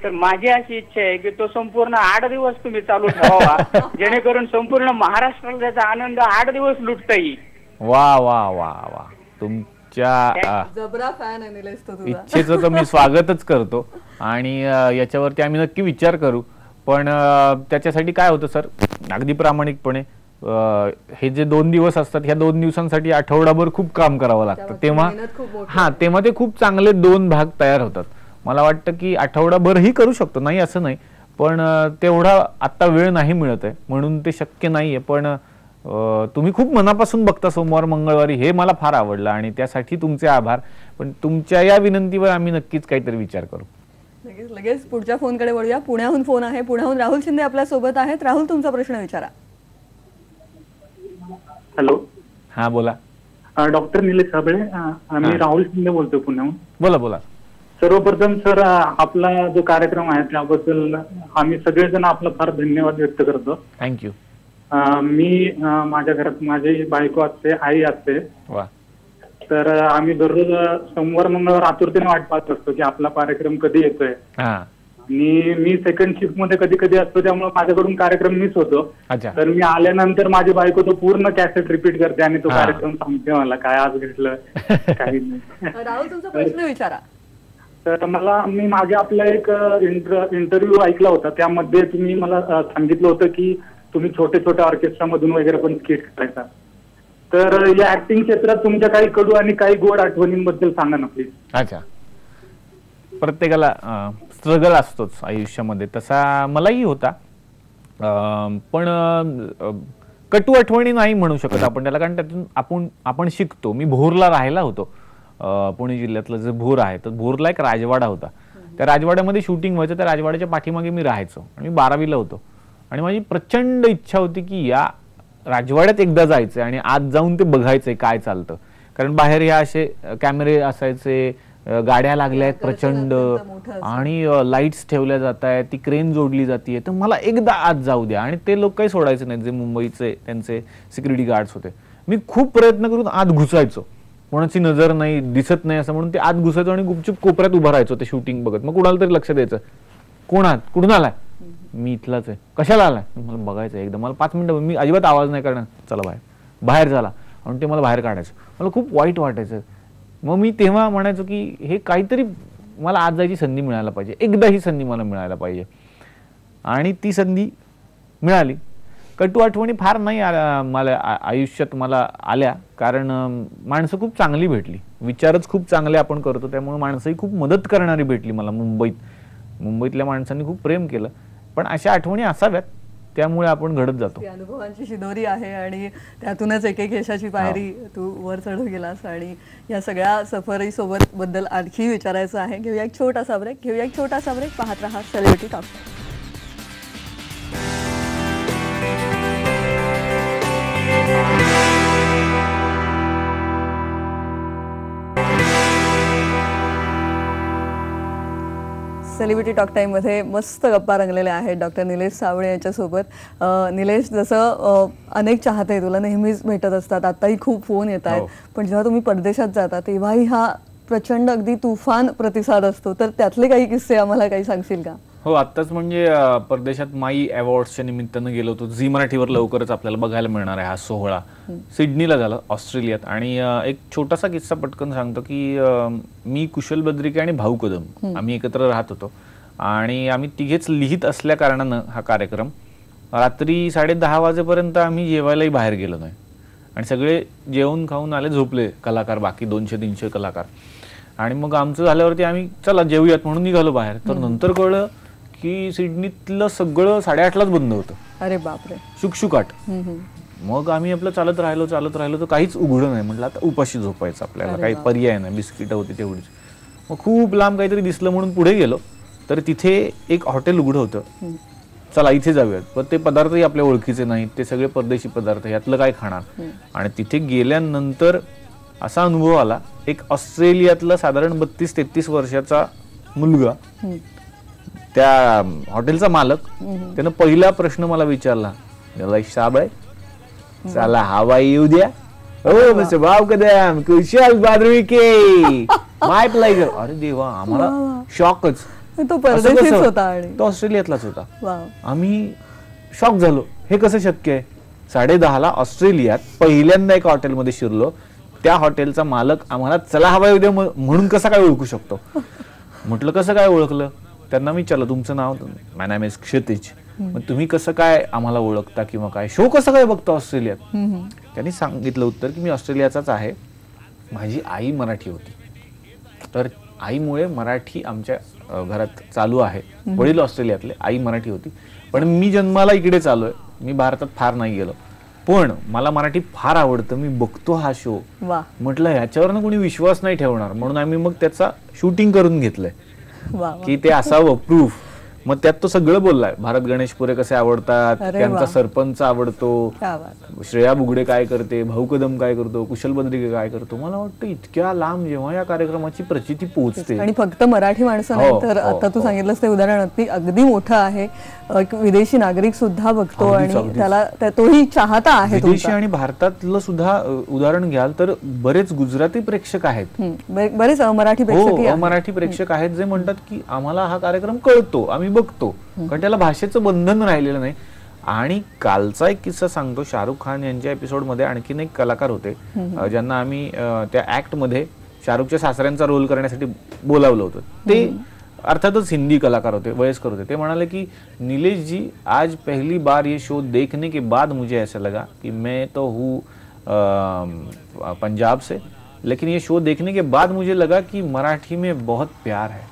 Speaker 6: तर माझी अशी इच्छा आहे की तो संपूर्ण 8 दिवस तुम्ही चालू ठेवावा, जेणेकरून संपूर्ण महाराष्ट्राला त्याचा आनंद 8 दिवस लुटता येईल.
Speaker 2: वा वा वा वा. तुमच्या
Speaker 1: जबरा फॅन आहे निलेश तो तुझा.
Speaker 2: इच्छेचं तर मी स्वागतच करतो आणि याच्यावरती आम्ही नक्की विचार करू. पण त्याच्यासाठी काय होतं सर, अगदी प्रामाणिकपणे हे जे 2 दिवस असतात, ह्या 2 दिवसांसाठी आठवडाभर खूप काम करावं लागतं. तेव्हा ते खूप चांगले 2 भाग तयार होतात. मला वाटतं की आठवडाभरही करू शकतो, नाही असं नाही, पण तेवढा आता वेळ नाही मिळत आहे म्हणून ते शक्य नाहीये. पण तुम्ही खूप मनापासून बघता सोमवार मंगळवारी, हे मला फार आवडलं आणि त्यासाठी तुमचे आभार. पण तुमच्या या विनंतीवर आम्ही नक्कीच काहीतरी विचार करू.
Speaker 1: लगेच पुढच्या फोनकडे वळूया. पुण्याहून फोन आहे. पुण्याहून राहुल शिंदे आपल्या सोबत आहेत. राहुल, तुमचा प्रश्न विचारा.
Speaker 7: हॅलो.
Speaker 2: हा, बोला.
Speaker 7: डॉक्टर निलेश साबळे, आम्ही राहुल शिंदे बोलतोय पुण्याहून.
Speaker 2: बोला बोला.
Speaker 7: सर्वप्रथम सर, आपला जो कार्यक्रम आहे त्याबद्दल आम्ही सगळेजण आपला फार धन्यवाद व्यक्त करतो.
Speaker 2: थँक्यू.
Speaker 7: मी माझ्या घरात माझी बायको असते, आई असते.
Speaker 2: वा.
Speaker 7: तर आम्ही दररोज सोमवार मंगळवार आतुरतेने वाट पाहत असतो की आपला कार्यक्रम कधी येतोय. आणि मी सेकंड शिफ्ट मध्ये कधी कधी असतो, त्यामुळे माझ्याकडून कार्यक्रम मिस होतो. तर मी आल्यानंतर माझी बायको तो पूर्ण कॅसेट रिपीट करते आणि तो कार्यक्रम सांगते मला काय आज घेतलं काही नाही.
Speaker 1: राहुल, तुमचा प्रश्न विचारा.
Speaker 7: तर मी मागे आपला एक इंटरव्ह्यू ऐकला होता, त्यामध्ये तुम्ही मला सांगितलं होतं की तुम्ही छोट्या छोट्या ऑर्केस्ट्रा मधून वगैरे पण स्किट करायचा. तर या ऍक्टिंग क्षेत्रात तुमच्या काही कडू आणि काही गोड आठवणींबद्दल सांगा ना प्लीज.
Speaker 2: अच्छा. प्रत्येकाला स्ट्रगल असतोच आयुष्यामध्ये, तसा मलाही होता. पण कटू आठवणी नाही म्हणू शकत आपण त्याला, कारण त्यातून आपण शिकतो. मी भोरला राहायला होतो, पुणे जिल्ह्यातलं जे भोर आहे, तर भोरला एक राजवाडा होता. त्या राजवाड्यामध्ये शूटिंग व्हायचं. त्या राजवाड्याच्या पाठीमागे मी राहायचो आणि मी 12वीला होतो. आणि माझी प्रचंड इच्छा होती की या राजवाड्यात एकदा जायचंय आणि आत जाऊन ते बघायचंय काय चालतं. कारण बाहेर ह्या असे कॅमेरे असायचे, गाड्या लागल्या आहेत प्रचंड, आणि लाईट्स ठेवल्या जात आहेत, ती क्रेन जोडली जाते. तर मला एकदा आत जाऊ द्या. आणि ते लोक काही सोडायचे नाहीत, जे मुंबईचे त्यांचे सिक्युरिटी गार्ड्स होते. मी खूप प्रयत्न करून आत घुसायचो, कोणाची नजर नाही, दिसत नाही असं म्हणून ते आत घुसायचो आणि गुपचूप कोपऱ्यात उभं राहायचो ते शूटिंग बघत. मग कुणाला तरी लक्ष द्यायचं, कोण आहात, कुठून आलाय, मी इथलाच आहे, कशाला आलाय, मला बघायचं एकदा, मला 5 मिनिटं, मी अजिबात आवाज नाही करणार, चला बाहेर झाला. आणि ते मला बाहेर काढायचं. मला खूप वाईट वाटायचं. मग मी तेव्हा म्हणायचो की हे काहीतरी मला आज जायची संधी मिळायला पाहिजे, एकदा ही संधी मला मिळायला पाहिजे. आणि ती संधी मिळाली. कटू आठवणी फार नाही मला आयुष्यात मला आल्या, कारण माणसं खूप चांगली भेटली, विचारच खूप चांगले आपण करतो, त्यामुळे माणसंही खूप मदत करणारी भेटली मला. मुंबईतल्या माणसांनी खूप प्रेम केलं. पण अशा आठवणी असाव्यात, त्यामुळे आपण घडत जातो.
Speaker 1: अनुभवांची शिदोरी आहे आणि त्यातूनच एक एक यशाची पायरी तू वर चढत गेलास. आणि या सगळ्या सफरी सोबत बद्दल आणखी विचारायचं आहे. घेऊया एक छोटासा ब्रेक. पाहत राहा सेलिब्रिटी टॉक. सेलिब्रिटी टॉक टाईममध्ये मस्त गप्पा रंगलेल्या आहेत डॉक्टर निलेश साबळे यांच्यासोबत. निलेश, जसं अनेक चाहते तुला नेहमीच भेटत असतात, आताही खूप फोन येत आहेत, पण जेव्हा तुम्ही परदेशात जाता तेव्हाही हा प्रचंड अगदी तुफान प्रतिसाद असतो. तर त्यातले काही किस्से आम्हाला काही सांगशील का?
Speaker 2: हो, आत्ताच म्हणजे परदेशात माई अवॉर्ड्सच्या निमित्तानं गेलो होतो. झी मराठीवर लवकरच आपल्याला बघायला मिळणार आहे हा सोहळा. सिडनीला झाला, ऑस्ट्रेलियात. आणि एक छोटासा किस्सा पटकन सांगतो की मी, कुशल बद्रिके आणि भाऊ कदम आम्ही एकत्र राहत होतो. आणि आम्ही तिघेच लिहित असल्या कारणानं हा कार्यक्रम रात्री 10:30 वाजेपर्यंत आम्ही जेवायलाही बाहेर गेलो नाही. आणि सगळे जेवून खाऊन आले, झोपले कलाकार, बाकी 200-300 कलाकार. आणि मग आमचं झाल्यावरती आम्ही चला जेवूयात म्हणून निघालो बाहेर. तर नंतर कळलं की सिडनीतलं सगळं 8:30लाच बंद होतं.
Speaker 1: अरे बापरे,
Speaker 2: शुकशुकाट. मग आम्ही आपलं चालत राहिलो तर काहीच उघडं नाही. म्हटलं आता उपाशी झोपायचं आपल्याला, काही पर्याय नाही, बिस्किटं होती तेवढीच. मग खूप लांब काहीतरी दिसलं म्हणून पुढे गेलो, तर तिथे एक हॉटेल उघडं होतं. चला इथे जाऊयात. पण ते पदार्थही आपल्या ओळखीचे नाहीत, ते सगळे परदेशी पदार्थ, यातलं काय खाणार. आणि तिथे गेल्यानंतर असा अनुभव आला, एक ऑस्ट्रेलियातला साधारण 32-33 वर्षाचा मुलगा, त्या हॉटेलचा मालक, त्यानं पहिला प्रश्न मला विचारला, निलेश साबळे, चला हवा येऊ द्या. हो मिस्टर भाऊ कदम, कुशल बद्रिके, माय प्लेजर. अरे देवा, आम्हाला शॉकच.
Speaker 1: तो परदेशीच होता आणि
Speaker 2: तो ऑस्ट्रेलियातलाच होता. आम्ही शॉक झालो, हे कसं शक्य आहे. 10:30ला ऑस्ट्रेलियात पहिल्यांदा एका हॉटेलमध्ये शिरलो. त्या हॉटेलचा मालक आम्हाला चला हवा येऊ द्या म्हणून कसं काय ओळखू शकतो. म्हटलं कसं काय ओळखलं. त्यांना विचारलं, तुमचं नाव? माय नेम इज क्षितिज. मग तुम्ही कसं काय आम्हाला ओळखता किंवा काय, शो कसं काय बघतो ऑस्ट्रेलियात. त्यांनी सांगितलं उत्तर की मी ऑस्ट्रेलियाचाच आहे, माझी आई मराठी होती, तर आईमुळे मराठी आमच्या घरात चालू आहे. वडील ऑस्ट्रेलियातले, आई मराठी होती, पण मी जन्माला इकडेच आलोय, मी भारतात फार नाही गेलो, पण मला मराठी फार आवडतं, मी बघतो हा शो. म्हटलं ह्याच्यावर कोणी विश्वास नाही ठेवणार, म्हणून आम्ही मग त्याचा शूटिंग करून घेतलंय की ते असावं प्रूफ. मग त्यात तो सगळं बोललाय, भारत गणेशपुरे कसे आवडतात, त्यांचा सरपंच आवडतो, श्रेया बुगडे काय करते, भाऊ कदम काय करतो, कुशल बद्रिके काय करतो. मला वाटतं इतक्या लांब जेव्हा या कार्यक्रमाची प्रचिती पोहोचते,
Speaker 1: आणि फक्त मराठी माणसं नाही तर आता तू सांगितलंस ते उदाहरण अगदी मोठं आहे, विदेशी नागरिक सुद्धा बघतो आणि त्याला तोही चाहता आहे.
Speaker 2: विदेशी आणि भारतातलं सुद्धा उदाहरण घ्याल तर बरेच गुजराती प्रेक्षक आहेत,
Speaker 1: बरेच
Speaker 2: मराठी प्रेक्षक आहेत जे म्हणतात की आम्हाला हा कार्यक्रम कळतो, आम्ही बघतो, कारण त्याला भाषेचं बंधन राहिलेलं नाही. आणि कालचा एक किस्सा सांगतो. शाहरुख खान यांच्या एपिसोडमध्ये आणखीन एक कलाकार होते ज्यांना आम्ही त्या ऍक्ट मध्ये शाहरुखच्या सासऱ्यांचा रोल करण्यासाठी बोलावलं होतं. ते अर्थातच हिंदी कलाकार होते, वयस्कर होते. ते म्हणाले की नीलेश जी, आज पहली बार ये शो देखने के बाद मुझे ऐसा लगा कि मैं तो हूँ पंजाब से, लेकिन ये शो देखने के बाद मुझे लगा कि मराठी में बहुत प्यार है.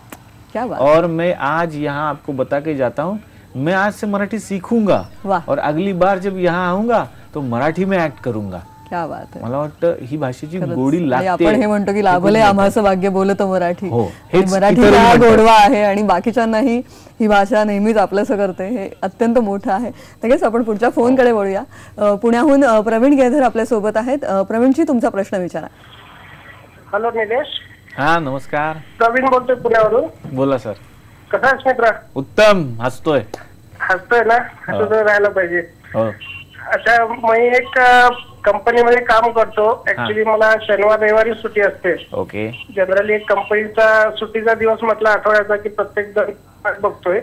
Speaker 1: क्या बात।
Speaker 2: और मैं आज यहाँ आपको बता के जाता हूँ, मैं आज से मराठी सीखूंगा और अगली बार जब यहाँ आऊंगा तो मराठी में ऍक्ट करूंगा.
Speaker 1: क्या बात आहे.
Speaker 2: मला वाटतं ही भाषेची गोडी लागते.
Speaker 1: आपण हे म्हणतो की लाभले आम्हाचं भाग्य बोलतो मराठी. मराठीचा गोडवा आहे आणि बाकीच्यांनाही ही भाषा नेहमीच आपलंसं करते, हे अत्यंत मोठं आहे. लगेच आपण पुढच्या फोनकडे वळूया. पुण्याहून प्रवीण गेधर आपल्या सोबत आहेत. प्रवीणजी, तुमचा प्रश्न विचारा.
Speaker 4: हॅलो निलेश.
Speaker 2: हा नमस्कार.
Speaker 4: प्रवीण बोलतोय पुण्यावरून.
Speaker 2: बोला सर.
Speaker 4: कसा आहेस मित्र?
Speaker 2: उत्तम. हसतोय
Speaker 4: ना, हसत राहायला पाहिजे. अच्छा, मी एक कंपनीमध्ये काम करतो. ऍक्च्युली मला शनिवार रविवारी सुट्टी असते.
Speaker 2: ओके.
Speaker 4: जनरली एक कंपनीचा सुट्टीचा दिवस म्हटला आठवड्याचा की प्रत्येक जण बघतोय.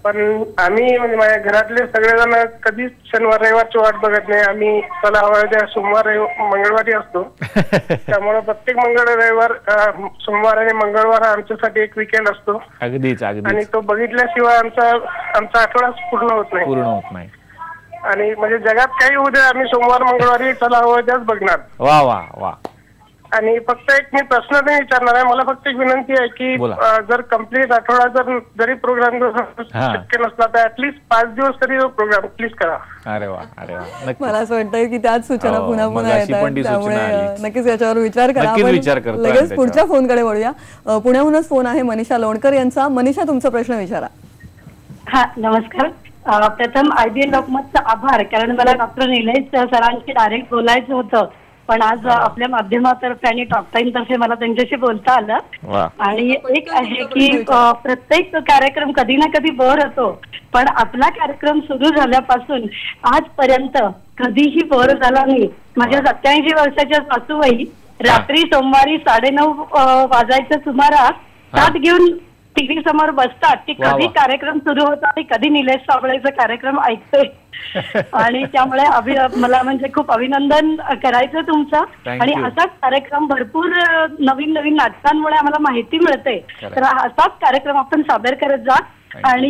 Speaker 4: पण आम्ही म्हणजे माझ्या घरातले सगळेजण कधीच शनिवार रविवारची वाट बघत नाही. आम्ही चला हवा उद्या सोमवार मंगळवारी असतो. त्यामुळे प्रत्येक सोमवार आणि मंगळवार हा आमच्यासाठी एक विकेंड असतो.
Speaker 2: अगदीच.
Speaker 4: आणि तो बघितल्याशिवाय आमचा आठवडाच पूर्ण होत नाही. आणि म्हणजे जगात काही होऊ दे, आम्ही सोमवार मंगळवारी चला हवा उद्याच बघणार.
Speaker 2: वा वा वा.
Speaker 4: आणि फक्त एक मी प्रश्न नाही विचारणार आहे. मला फक्त एक विनंती आहे की जर कम्प्लीट आठवडा जरी प्रोग्राम शक्य नसला तर ऍटलीस्ट 5 दिवस तरी प्रोग्राम प्लीज करा.
Speaker 2: अरे वा अरे वा.
Speaker 1: मला असं वाटतं की त्याच सूचना पुन्हा पुन्हा येतात, त्यामुळे नक्कीच याच्यावर विचार करा. आपण लगेच पुढच्या फोनकडे वळूया. पुण्याहूनच फोन आहे मनीषा लोणकर यांचा. मनीषा, तुमचा प्रश्न विचारा.
Speaker 8: हा नमस्कार. प्रथम IBN लोकमतचा आभार, कारण मला डॉक्टर निलेश सरांशी डायरेक्ट बोलायचं होतं, पण आज आपल्या माध्यमातर्फे आणि टॉक टाइम तर्फे मला त्यांच्याशी बोलता आलं. आणि एक आहे की प्रत्येक कार्यक्रम कधी ना कधी बोर होतो, पण आपला कार्यक्रम सुरू झाल्यापासून आजपर्यंत कधीही बोर झाला नाही. माझ्या 87 वर्षाच्या सासूबाई रात्री सोमवारी 9:30 वाजायच्या सुमारास ताट घेऊन टीव्ही समोर बसतात की कधी कार्यक्रम सुरू होता आणि कधी निलेश साबळेचा कार्यक्रम ऐकतोय. आणि त्यामुळे मला म्हणजे खूप अभिनंदन करायचं तुमचं. आणि असाच कार्यक्रम भरपूर नवीन नवीन नाटकांमुळे आम्हाला माहिती मिळते, तर असाच कार्यक्रम आपण सादर करत जा. आणि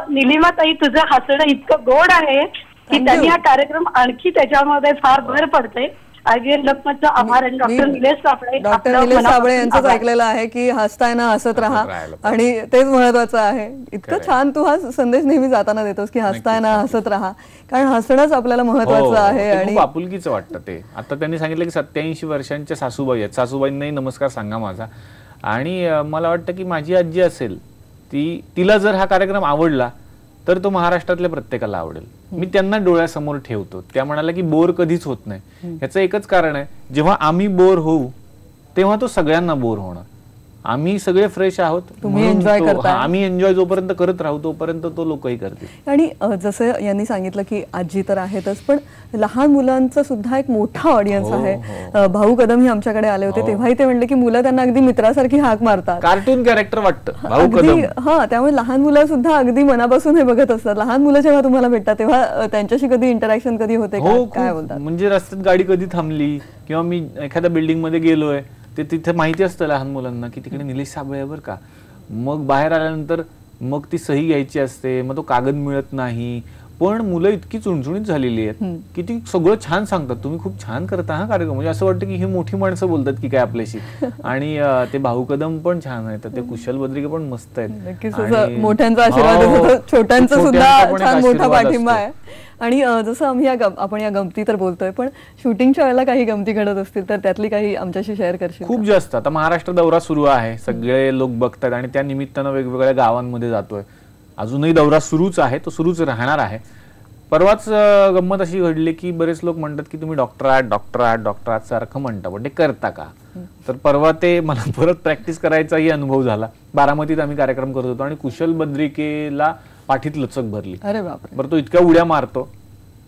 Speaker 8: निलिमाताई, तुझं हसणं इतकं गोड आहे की त्यांनी हा कार्यक्रम आणखी त्याच्यामध्ये फार भर पडते. IBN लोकमतचा आभार. आणि डॉक्टर निलेश
Speaker 1: साबळे यांचंच ऐकलेलं आहे की हसताना हसत राहा, आणि तेच महत्वाचं आहे. इतकं छान तू हा संदेश नेहमी जाताना देतोस की हसताना हसत राहा, कारण हसणंच आपल्याला महत्वाचं आहे. आणि
Speaker 2: आपुलकीचं वाटतं ते. आता त्यांनी सांगितलं की 87 वर्षांच्या सासूबाई आहेत. सासूबाईंनाही नमस्कार सांगा माझा. आणि मला वाटतं की माझी आजी असेल, तिला जर हा कार्यक्रम आवडला तर तो महाराष्ट्रातल्या प्रत्येकाला आवडेल. मी त्यांना डोळ्यासमोर ठेवतो. त्या म्हणाला की बोर कधीच होत नाही. याचं एकच कारण आहे, जेव्हा आम्ही बोर होऊ तेव्हा तो सगळ्यांना बोर होणार. आम्ही सगळे फ्रेश आहोत, आम्ही एन्जॉय जोपर्यंत करत राहू तोपर्यंत तो लोकही करतील.
Speaker 1: आणि जसं यांनी सांगितलं की आजी तर आहेतच, पण लहान मुलांचं सुद्धा एक मोठा ऑडियन्स आहे. भाऊ कदम ही आमच्याकडे आले होते, तेव्हाही ते म्हणले की मुलं त्यांना अगदी मित्रासारखी हाक मारतात.
Speaker 2: कार्टून कॅरेक्टर वाटतं भाऊ
Speaker 1: कदम. हा, त्यामुळे लहान मुलं सुद्धा अगदी मनापासून हे बघत असतात. लहान मुलं जेव्हा तुम्हाला भेटतात तेव्हा त्यांच्याशी कधी इंटरॅक्शन कधी होते, काय बोलतात?
Speaker 2: म्हणजे रस्त्यात गाडी कधी थांबली किंवा मी एखाद्या बिल्डिंग मध्ये गेलोय, ते तिथे माहिती असतं लहान मुलांना की तिकडे निलेश साबळे बरं का. मग बाहेर आल्यानंतर मग ती सही घ्यायची असते, मग तो कागद मिळत नाही. पण मुलं इतकी चुणचुणीत झालेली आहेत की ती सगळं छान सांगतात. तुम्ही खूप छान करता हा कार्यक्रम. म्हणजे असं वाटतं की हे मोठी माणसं बोलतात की काय आपल्याशी. आणि ते भाऊ कदम पण छान आहेत, ते कुशल बद्रिके पण मस्त आहेत.
Speaker 1: मोठ्यांचा आशीर्वाद, छोट्यांचा सुद्धा छान मोठा पाठिंबा आहे. आणि जसं आपण या गमती तर बोलतोय, पण शूटिंगच्या वेळेला काही गमती घडत असतील तर त्यातली काही आमच्याशी शेअर करशील?
Speaker 2: खूप जास्त. आता महाराष्ट्र दौरा सुरू आहे, सगळे लोक बघतात आणि त्या निमित्तानं वेगवेगळ्या गावांमध्ये जातोय. अजूनही दौरा सुरूच आहे, तो सुरूच राहणार आहे. परवाच गंमत अशी घडली की बरेच लोक म्हणतात की तुम्ही डॉक्टर आहात सारखं म्हणता, पण ते करता का? तर परवा ते मला परत प्रॅक्टिस करायचाही अनुभव झाला. बारामतीत आम्ही कार्यक्रम करत होतो आणि कुशल बद्रिकेला पाठीत लचक भरली.
Speaker 1: अरे बापरे.
Speaker 2: बरं, तो इतक्या उड्या मारतो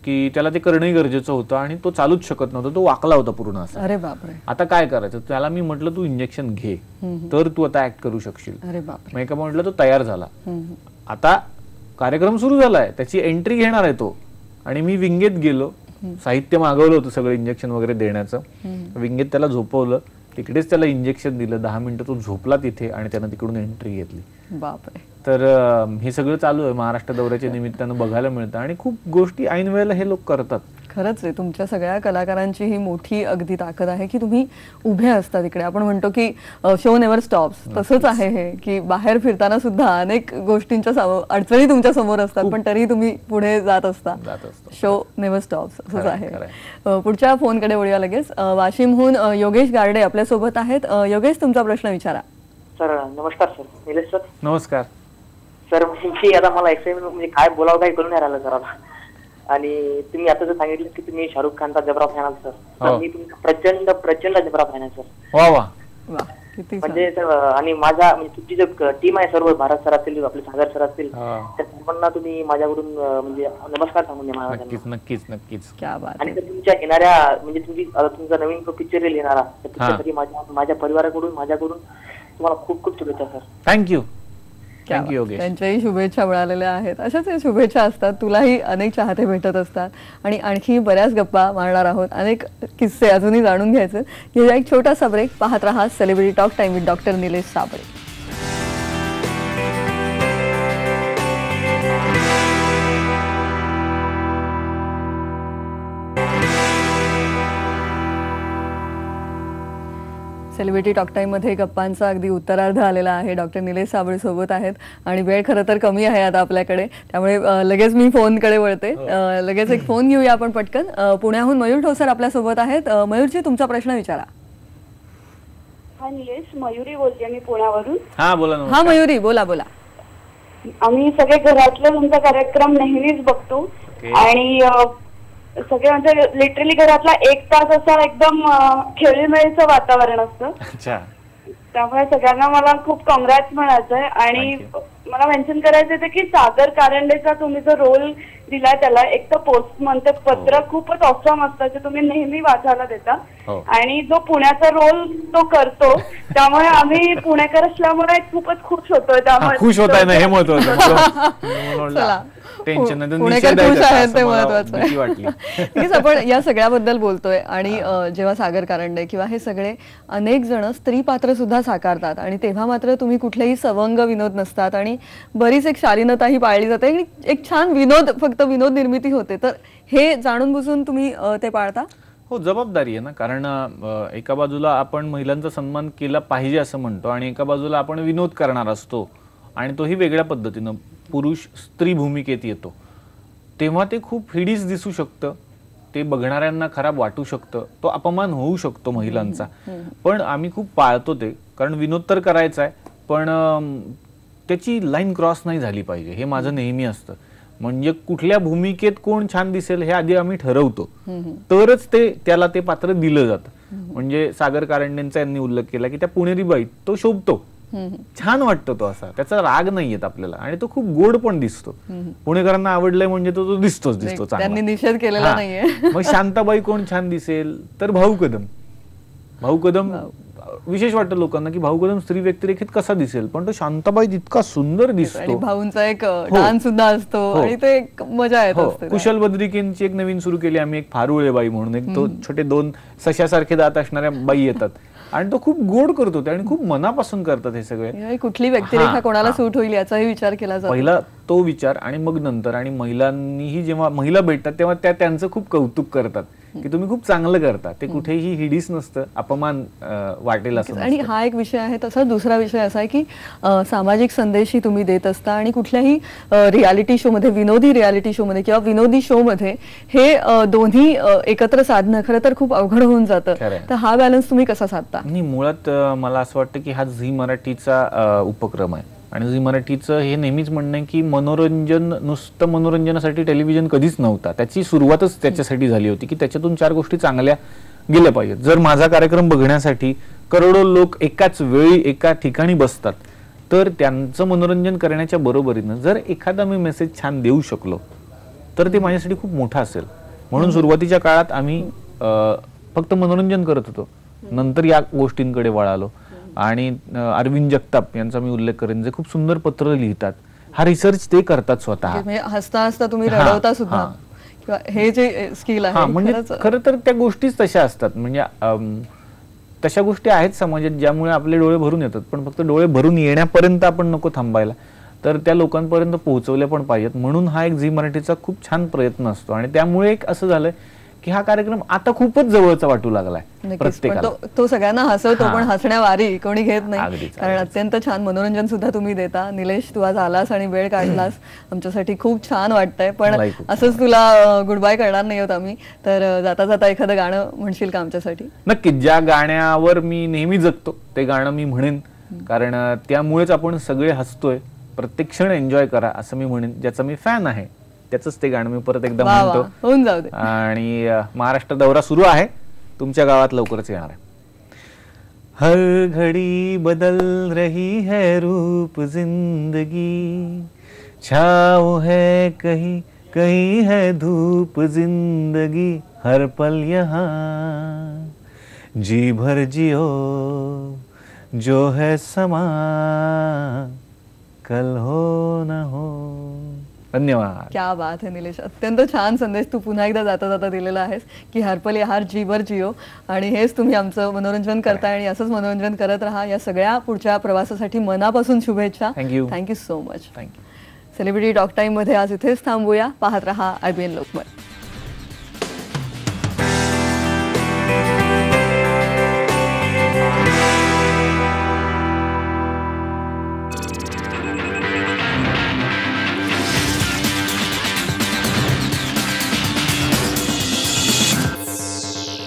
Speaker 2: की त्याला ते करणंही गरजेचं होतं आणि तो चालूच शकत नव्हता, तो वाकला होता पूर्ण असा.
Speaker 1: अरे बापरे.
Speaker 2: आता काय करायचं? त्याला मी म्हटलं तू इंजेक्शन घे तर तू आता ऍक्ट करू शकशील.
Speaker 1: अरे बापरे.
Speaker 2: मग एका म्हटलं तो तयार झाला. आता कार्यक्रम सुरू झालाय, त्याची एंट्री घेणार आहे तो. आणि मी विंगेत गेलो, साहित्य मागवलं होतं सगळं इंजेक्शन वगैरे देण्याचं. विंगेत त्याला झोपवलं, तिकडेच त्याला इंजेक्शन दिलं. 10 मिनिटं तो झोपला तिथे आणि त्यानं तिकडून एंट्री घेतली.
Speaker 1: बापरे.
Speaker 2: तर हे सगळं चालू आहे महाराष्ट्र दौऱ्याच्या निमित्तानं बघायला मिळतं आणि खूप गोष्टी ऐन वेळेला हे लोक करतात.
Speaker 1: खरंच आहे, तुमच्या सगळ्या कलाकारांची ही मोठी अगदी ताकद आहे की तुम्ही उभे असता तिकडे. आपण म्हणतो की शो नेव्हर स्टॉप्स, तसंच आहे हे की बाहेर फिरताना सुद्धा अनेक गोष्टींच्या अडचणी तुमच्या समोर असतात पण तरी तुम्ही पुढे जात असता. शो नेव्हर स्टॉप्स असंच आहे. पुढच्या फोनकडे वळूया लगेच. वाशिमहून योगेश गारडे आपल्या सोबत आहेत. योगेश, तुमचा प्रश्न विचारा.
Speaker 9: सर नमस्कार. Sir Nilesh sir.
Speaker 2: नमस्कार
Speaker 9: सर. आता मला एक्साइटमेंट म्हणजे काय बोलावं काही कळून नाही राहिलं सर आता. आणि तुम्ही आता जर सांगितलं की तुम्ही शाहरुख खानचा जबरा फॅन आहात सर, मी तुमचा प्रचंड प्रचंड जबरा फॅन आहे सर.
Speaker 2: वा वा.
Speaker 9: म्हणजे सर आणि माझा म्हणजे तुमची जो टीम आहे सर्व भारत सर असतील, आपले सागर सर असतील, त्या सर्वांना तुम्ही माझ्याकडून म्हणजे नमस्कार सांगून द्या.
Speaker 2: नक्कीच नक्कीच नक्कीच.
Speaker 9: आणि तुमच्या येणाऱ्या म्हणजे तुमचा नवीन पिक्चर येणारा त्या पिक्चरसाठी माझ्या परिवाराकडून माझ्याकडून तुम्हाला खूप खूप शुभेच्छा सर.
Speaker 2: थँक्यू.
Speaker 1: त्यांच्याही शुभेच्छा मिळालेल्या आहेत. अशाच शुभेच्छा असतात. तुलाही अनेक चाहते भेटत असतात आणि आणखी बऱ्याच गप्पा मारणार आहोत, अनेक किस्से अजूनही जाणून घ्यायचे. घेऊया एक छोटासा ब्रेक. पाहत रहा celebrity talk time with doctor Nilesh Sable. Celebrity talk time मध्ये गप्पांचा अगदी उत्तरार्ध आलेला आहे. डॉक्टर निलेश साबळे सोबत आहेत आणि वेळ खरं तर कमी आहे आता आपल्याकडे, त्यामुळे लगेच मी फोनकडे वळते. लगेच एक फोन घेऊया आपण पटकन. पुण्याहून मयूर ठोसर आपल्या सोबत आहेत. मयूरजी, तुमचा प्रश्न विचारा.
Speaker 10: हा निलेश, मयुरी बोलते मी पुण्यावरून.
Speaker 2: हा बोला.
Speaker 1: हा मयुरी, बोला बोला.
Speaker 10: आम्ही सगळे घरातले तुमचा कार्यक्रम नेहमीच बघतो आणि सगळे म्हणजे लिटरली घरातला एक तास असा एकदम खेळीमेळीचं वातावरण असतं. त्यामुळे सगळ्यांना मला खूप कॉंग्रॅट्स म्हणायचंय. आणि मला मेन्शन करायचं होतं की सागर कारंडेचा तुम्ही जो रोल दिलाय त्याला, एक तर पोस्टमन ते पत्र खूपच ऑसम असतं जे तुम्ही नेहमी वाचायला देता आणि जो पुण्याचा रोल तो करतो त्यामुळे आम्ही पुणेकर असल्यामुळे खूपच खुश होतोय. त्यामुळे
Speaker 2: खुश होत आहे ना, हे महत्वाचं. टेन्शन
Speaker 1: आपण या सगळ्याबद्दल बोलतोय आणि जेव्हा सागर कारंडे किंवा हे सगळे अनेक जण स्त्री पात्र सुद्धा साकारतात आणि तेव्हा मात्र तुम्ही कुठलेही सवंग विनोद नसतात आणि बरीच एक शालीनताही पाळली जाते, एक छान विनोद, फक्त विनोद निर्मिती होते. तर हे जाणून बुजून तुम्ही ते पाळता?
Speaker 2: हो, जबाबदारी आहे ना. कारण एका बाजूला आपण महिलांचा सन्मान केला पाहिजे असं म्हणतो आणि एका बाजूला आपण विनोद करणार असतो आणि तोही वेगळ्या पद्धतीनं पुरुष स्त्री भूमिकेत येतो, तेव्हा ते खूप हिडीस दिसू शकतं, ते बघणाऱ्यांना खराब वाटू शकतं, तो अपमान होऊ शकतो महिलांचा. पण आम्ही खूप पाळतो ते, कारण विनोद तर करायचा आहे पण त्याची लाईन क्रॉस नाही झाली पाहिजे, हे माझं नेहमी असतं. म्हणजे कुठल्या भूमिकेत कोण छान दिसेल हे आधी आम्ही ठरवतो, तरच त्याला ते पात्र दिलं जातं. म्हणजे सागर कारंडेंचा यांनी उल्लेख केला की त्या पुणेरी बाई तो शोभतो, छान वाटतो तो, असा त्याचा राग नाही येत आपल्याला आणि तो खूप गोड पण दिसतो. पुणेकरांना आवडलाय म्हणजे तो दिसतो
Speaker 1: त्यांनी निषेध केलेला नाहीये.
Speaker 2: मग शांताबाई कोण छान दिसेल तर भाऊ कदम विशेष वाटतं लोकांना की भाऊ कदम स्त्री व्यक्तिरेखित कसा दिसेल, पण तो शांताबाई जितका सुंदर दिसतो.
Speaker 1: भाऊंचा एक डान्स सुद्धा असतो आणि ते एक मजा येत असते.
Speaker 2: कुशल बद्रिकेंची एक नवीन सुरू केली आम्ही, एक फारुळे बाई म्हणून, एक तो छोटे 2 सशासारखे दात असणाऱ्या बाई येतात आणि तो खूप गोड करतो ते आणि खूप मनापासून करतात हे सगळे.
Speaker 1: कुठली व्यक्तिरेखा कोणाला सूट होईल याचाही विचार केला जातो,
Speaker 2: पहिला तो विचार आणि मग नंतर. आणि महिलांनीही जेव्हा महिला भेटतात तेव्हा त्या त्यांचं खूप कौतुक करतात की तुम्ही खूप चांगलं करता, ते कुठेही हिडीस नसतं, अपमान वाटेल असं.
Speaker 1: आणि हा एक विषय आहे. तसा दुसरा विषय असा आहे की सामाजिक संदेशही तुम्ही देत असता आणि कुठल्याही रियालिटी शो मध्ये, विनोदी रियालिटी शो मध्ये किंवा विनोदी शो मध्ये हे दोन्ही एकत्र साधणं खरं तर खूप अवघड होऊन जातं. तर हा बॅलन्स तुम्ही कसा साधता?
Speaker 2: नाही, मुळात मला असं वाटतं की हा झी मराठीचा उपक्रम आहे आणि झी मराठीचं हे नेहमीच म्हणणं आहे की मनोरंजन, नुसतं मनोरंजनासाठी टेलिव्हिजन कधीच नव्हता. त्याची सुरुवातच त्याच्यासाठी झाली होती की त्याच्यातून 4 गोष्टी चांगल्या गेल्या पाहिजेत. जर माझा कार्यक्रम बघण्यासाठी करोडो लोक एकाच वेळी एका ठिकाणी बसतात तर त्यांचं मनोरंजन करण्याच्या बरोबरीनं जर एखादा मी मेसेज छान देऊ शकलो तर ते माझ्यासाठी खूप मोठं असेल. म्हणून सुरुवातीच्या काळात आम्ही फक्त मनोरंजन करत होतो, नंतर या गोष्टींकडे वळालो. आणि अरविंद जगताप यांचा मी उल्लेख करेन, जे खूप सुंदर पत्र लिहितात. हा रिसर्च ते करतात स्वतः.
Speaker 1: हसता हसता तुम्ही रडवता सुद्धा, हे जे स्किल आहे
Speaker 2: म्हणजे खरं तर त्या गोष्टीच तशा असतात. म्हणजे तशा गोष्टी आहेत समाजात ज्यामुळे आपले डोळे भरून येतात, पण फक्त डोळे भरून येण्यापर्यंत आपण नको थांबायला, तर त्या लोकांपर्यंत पोहोचवल्या पण पाहिजेत. म्हणून हा एक झी मराठीचा खूप छान प्रयत्न असतो आणि त्यामुळे एक असं झालंय की हा कार्यक्रम आता खूपच जवळचा वाटू लागलाय प्रत्येकाला.
Speaker 1: तो सगळ्यांना हसवतो, पण हसण्यावारी कोणी घेत नाही, कारण अत्यंत छान मनोरंजन सुद्धा तुम्ही देता. निलेश, तू आज आलास आणि वेळ काढलास, आमच्यासाठी खूप छान वाटतंय. पण असंच तुला गुड बाय करणार नाही होत आम्ही, तर जाता जाता एखादं गाणं म्हणशील का आमच्यासाठी?
Speaker 2: नक्की. ज्या गाण्यावर मी नेहमी जगतो ते गाणं मी म्हणेन, कारण त्यामुळेच आपण सगळे हसतोय. प्रत्येक क्षण एन्जॉय करा असं मी म्हणेन. ज्याचा मी फॅन आहे त्याच ते गाणं मी परत एकदा म्हणतो.
Speaker 1: होऊन जाऊ दे.
Speaker 2: आणि महाराष्ट्र दौरा सुरू आहे, तुमच्या गावात लवकरच येणार आहे. हर घडी बदल रही है रूप जिंदगी, छाव है कहीं कहीं है धूप जिंदगी, हर पल यहाँ जी भर जियो जो है समा कल हो न हो. धन्यवाद.
Speaker 1: क्या बात है निलेश, अत्यंत छान संदेश तू पुन्हा एकदा जाता जाता दिलेला आहेस की हरपल हार जीवर जिओ. आणि हेच तुम्ही आमचं मनोरंजन करताय आणि असंच मनोरंजन करत राहा. या सगळ्या पुढच्या प्रवासासाठी मनापासून शुभेच्छा. Thank you so much.
Speaker 2: Thank you.
Speaker 1: Celebrity talk time मध्ये आज इथेच थांबूया. पाहत रहा IBN लोकमत.